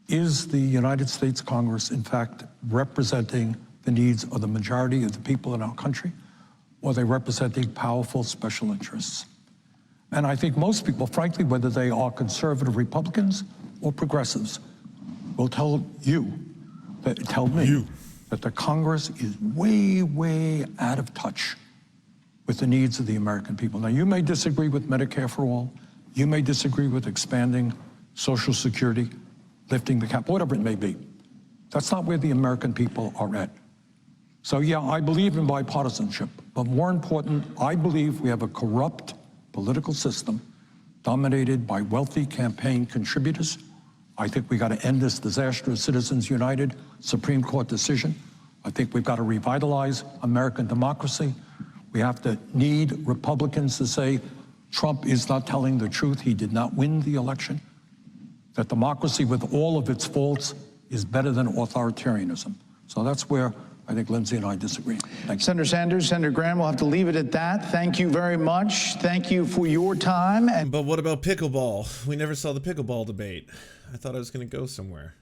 is the United States Congress, in fact, representing the needs of the majority of the people in our country, or are they representing powerful special interests? And I think most people, frankly, whether they are conservative Republicans or progressives, will tell me that the Congress is way, way out of touch with the needs of the American people. Now, you may disagree with Medicare for all. You may disagree with expanding Social Security, lifting the cap, whatever it may be. That's not where the American people are at. So yeah, I believe in bipartisanship, but more important, I believe we have a corrupt political system dominated by wealthy campaign contributors. I think we got to end this disaster of Citizens United Supreme Court decision. I think we've got to revitalize American democracy. We have to need Republicans to say, Trump is not telling the truth. He did not win the election. That democracy, with all of its faults, is better than authoritarianism. So that's where I think Lindsey and I disagree. Thank you. Senator Sanders, Senator Graham, we'll have to leave it at that. Thank you very much. Thank you for your time. But what about pickleball? We never saw the pickleball debate. I thought I was going to go somewhere.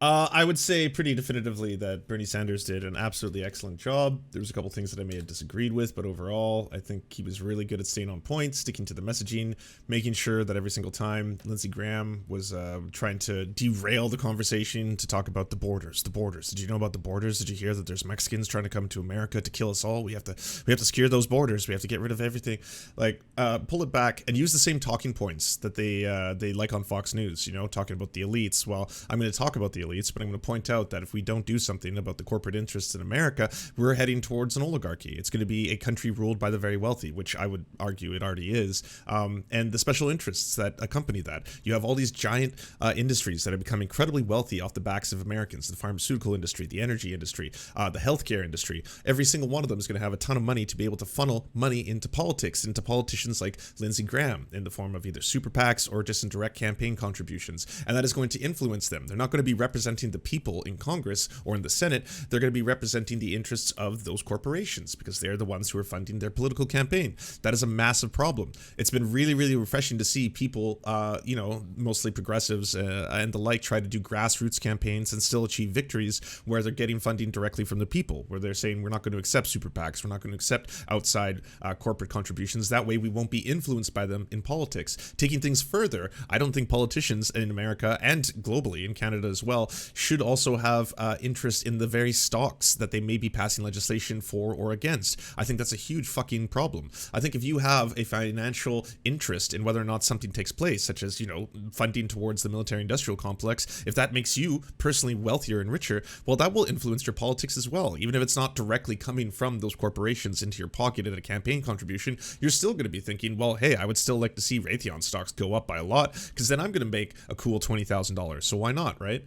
I would say pretty definitively that Bernie Sanders did an absolutely excellent job. There was a couple things that I may have disagreed with, but overall, I think he was really good at staying on point, sticking to the messaging, making sure that every single time Lindsey Graham was trying to derail the conversation to talk about the borders. The borders. Did you know about the borders? Did you hear that there's Mexicans trying to come to America to kill us all? We have to secure those borders. We have to get rid of everything. Like, pull it back and use the same talking points that they like on Fox News. You know, talking about the elites. Well, I'm going to talk about the elites, but I'm going to point out that if we don't do something about the corporate interests in America, we're heading towards an oligarchy. It's going to be a country ruled by the very wealthy, which I would argue it already is, and the special interests that accompany that. You have all these giant industries that have become incredibly wealthy off the backs of Americans, the pharmaceutical industry, the energy industry, the healthcare industry. Every single one of them is going to have a ton of money to be able to funnel money into politics, into politicians like Lindsey Graham, in the form of either super PACs or just in direct campaign contributions, and that is going to influence them. They're not going to be representing the people in Congress or in the Senate. They're going to be representing the interests of those corporations because they're the ones who are funding their political campaign. That is a massive problem. It's been really, really refreshing to see people, you know, mostly progressives and the like, try to do grassroots campaigns and still achieve victories where they're getting funding directly from the people, where they're saying we're not going to accept super PACs, we're not going to accept outside corporate contributions. That way we won't be influenced by them in politics. Taking things further, I don't think politicians in America and globally, in Canada as well, should also have interest in the very stocks that they may be passing legislation for or against. I think that's a huge fucking problem. I think if you have a financial interest in whether or not something takes place, such as, you know, funding towards the military-industrial complex, if that makes you personally wealthier and richer, well, that will influence your politics as well. Even if it's not directly coming from those corporations into your pocket at a campaign contribution, you're still going to be thinking, well, hey, I would still like to see Raytheon stocks go up by a lot, because then I'm going to make a cool $20,000. So why not, right?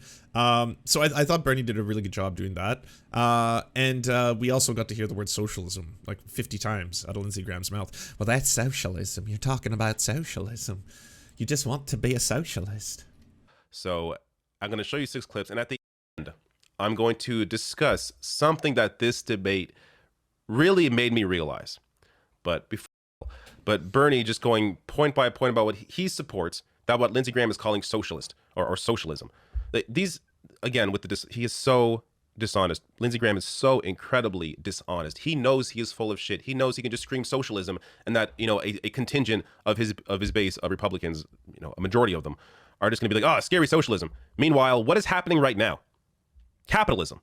So I thought Bernie did a really good job doing that. And we also got to hear the word socialism like 50 times out of Lindsey Graham's mouth. Well, that's socialism. You're talking about socialism. You just want to be a socialist. So I'm going to show you 6 clips. And at the end, I'm going to discuss something that this debate really made me realize. But Bernie just going point by point about what he supports, that what Lindsey Graham is calling socialist or socialism. These, again, he is so dishonest. Lindsey Graham is so incredibly dishonest. He knows he is full of shit. He knows he can just scream socialism, and that, you know, a contingent of his base of Republicans, you know, a majority of them, are just going to be like, oh, scary socialism. Meanwhile, what is happening right now? Capitalism,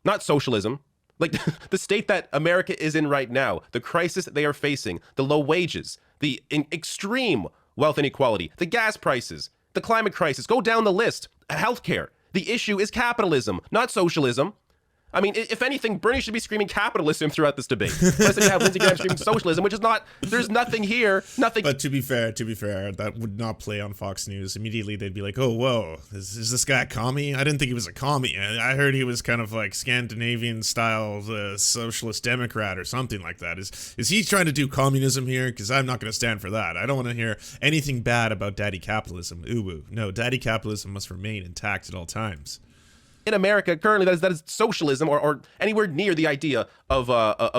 not socialism. Like the state that America is in right now, the crisis that they are facing, the low wages, the extreme wealth inequality, the gas prices, the climate crisis, go down the list, healthcare. The issue is capitalism, not socialism. I mean, if anything, Bernie should be screaming capitalism throughout this debate. Unless you have Lindsey Graham screaming socialism, which is not, there's nothing here, nothing. But to be fair, that would not play on Fox News. Immediately they'd be like, oh, whoa, is this guy a commie? I didn't think he was a commie. I heard he was kind of like Scandinavian style socialist Democrat or something like that. Is he trying to do communism here? Because I'm not going to stand for that. I don't want to hear anything bad about daddy capitalism. Ooh, no, daddy capitalism must remain intact at all times. In America currently, that is socialism or anywhere near the idea of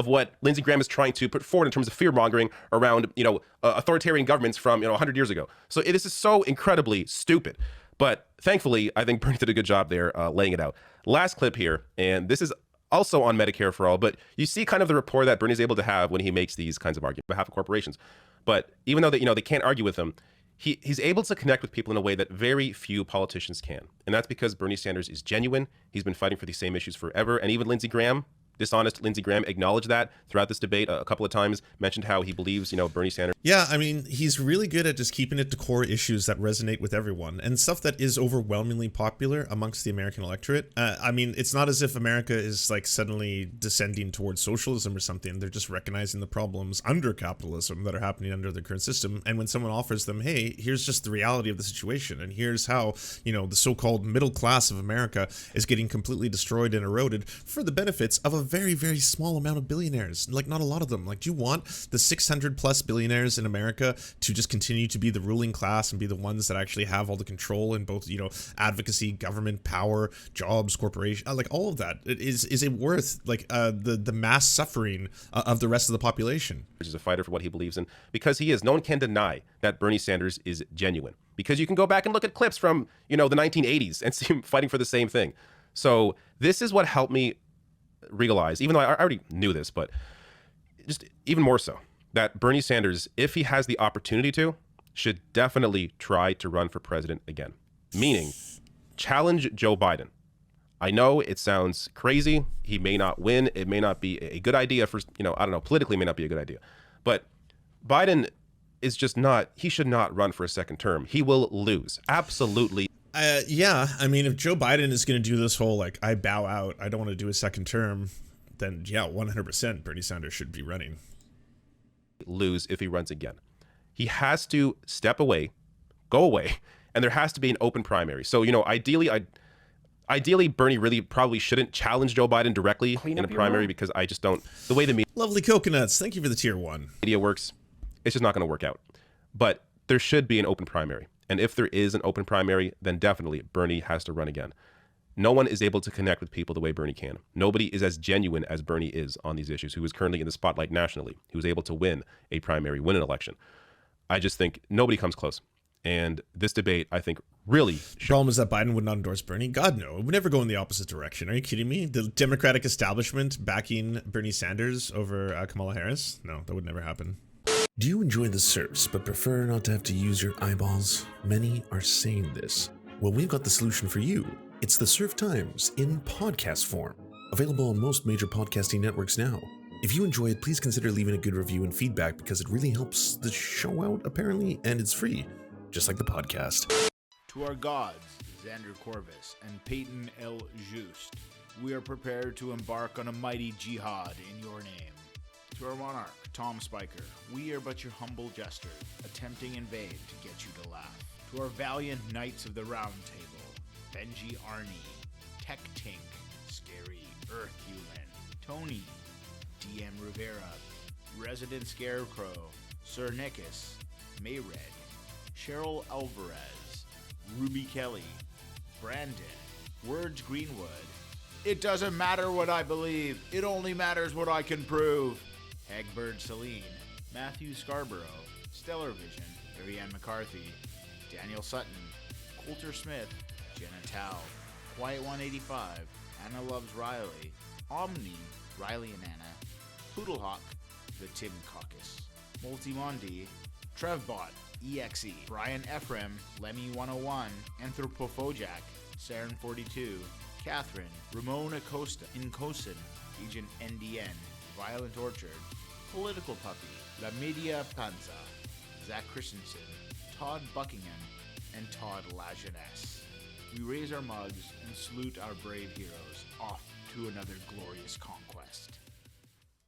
what Lindsey Graham is trying to put forward in terms of fear mongering around, you know, authoritarian governments from, you know, 100 years ago. So this is so incredibly stupid. But thankfully, I think Bernie did a good job there laying it out. Last clip here, and this is also on Medicare for all, but you see kind of the rapport that Bernie's able to have when he makes these kinds of arguments on behalf of corporations. But even though they can't argue with him, he's able to connect with people in a way that very few politicians can. And that's because Bernie Sanders is genuine. He's been fighting for these same issues forever. And even Lindsey Graham, dishonest Lindsey Graham, acknowledged that throughout this debate a couple of times, mentioned how he believes, you know, Bernie Sanders. Yeah, I mean, he's really good at just keeping it to core issues that resonate with everyone and stuff that is overwhelmingly popular amongst the American electorate. I mean, it's not as if America is like suddenly descending towards socialism or something. They're just recognizing the problems under capitalism that are happening under the current system. And when someone offers them, hey, here's just the reality of the situation, and here's how, you know, the so-called middle class of America is getting completely destroyed and eroded for the benefits of a a very, very small amount of billionaires. Like, not a lot of them. Like, do you want the 600 plus billionaires in America to just continue to be the ruling class and be the ones that actually have all the control in both, you know, advocacy, government, power, jobs, corporation, like all of that? Is it worth like the mass suffering of the rest of the population? Is a fighter for what he believes in, because he is. No one can deny that Bernie Sanders is genuine, because you can go back and look at clips from, you know, the 1980s and see him fighting for the same thing. So this is what helped me realize, even though I already knew this, but just even more so, that Bernie Sanders, if he has the opportunity to, should definitely try to run for president again. Meaning, challenge Joe Biden. I know it sounds crazy. He may not win. It may not be a good idea for, you know, I don't know, politically it may not be a good idea. But Biden is just not, he should not run for a second term. He will lose. Absolutely. Yeah, I mean, if Joe Biden is going to do this whole, like, I bow out, I don't want to do a second term, then yeah, 100% Bernie Sanders should be running. Lose if he runs again. He has to step away, go away, and there has to be an open primary. So, you know, ideally, Bernie really probably shouldn't challenge Joe Biden directly in a primary, because I just don't, the way the Lovely coconuts, thank you for the tier 1. media works, it's just not going to work out. But there should be an open primary. And if there is an open primary, then definitely Bernie has to run again. No one is able to connect with people the way Bernie can. Nobody is as genuine as Bernie is on these issues, who is currently in the spotlight nationally, who is able to win a primary, win an election. I just think nobody comes close. And this debate, I think, really The problem is that Biden would not endorse Bernie. God, no. It would never go in the opposite direction. Are you kidding me? The Democratic establishment backing Bernie Sanders over Kamala Harris? No, that would never happen. Do you enjoy the Serfs but prefer not to have to use your eyeballs? Many are saying this. Well, we've got the solution for you. It's the Serf Times in podcast form. Available on most major podcasting networks now. If you enjoy it, please consider leaving a good review and feedback, because it really helps the show out, apparently, and it's free. Just like the podcast. To our gods, Xander Corvus and Peyton L. Just, we are prepared to embark on a mighty jihad in your name. To our monarch, Tom Spiker, we are but your humble jester, attempting in vain to get you to laugh. To our valiant knights of the Round Table, Benji Arnie, Tech Tink, Scary Earth Human, Tony, DM Rivera, Resident Scarecrow, Sir Nickus, Mayred, Cheryl Alvarez, Ruby Kelly, Brandon, Words Greenwood. It doesn't matter what I believe, it only matters what I can prove. Hagbird Celine, Matthew Scarborough, Stellar Vision, Ariane McCarthy, Daniel Sutton, Coulter Smith, Jenna Tao, Quiet 185, Anna Loves Riley, Omni, Riley and Anna, Poodlehawk, The Tim Caucus, Multimondi, Trevbot, EXE, Brian Ephraim, Lemmy 101, Anthropophojack, Saren 42, Catherine, Ramon Acosta, Incosin, Agent NDN, Violent Orchard, Political Puppy, La Media Panza, Zach Christensen, Todd Buckingham, and Todd Lajeunesse. We raise our mugs and salute our brave heroes off to another glorious conquest.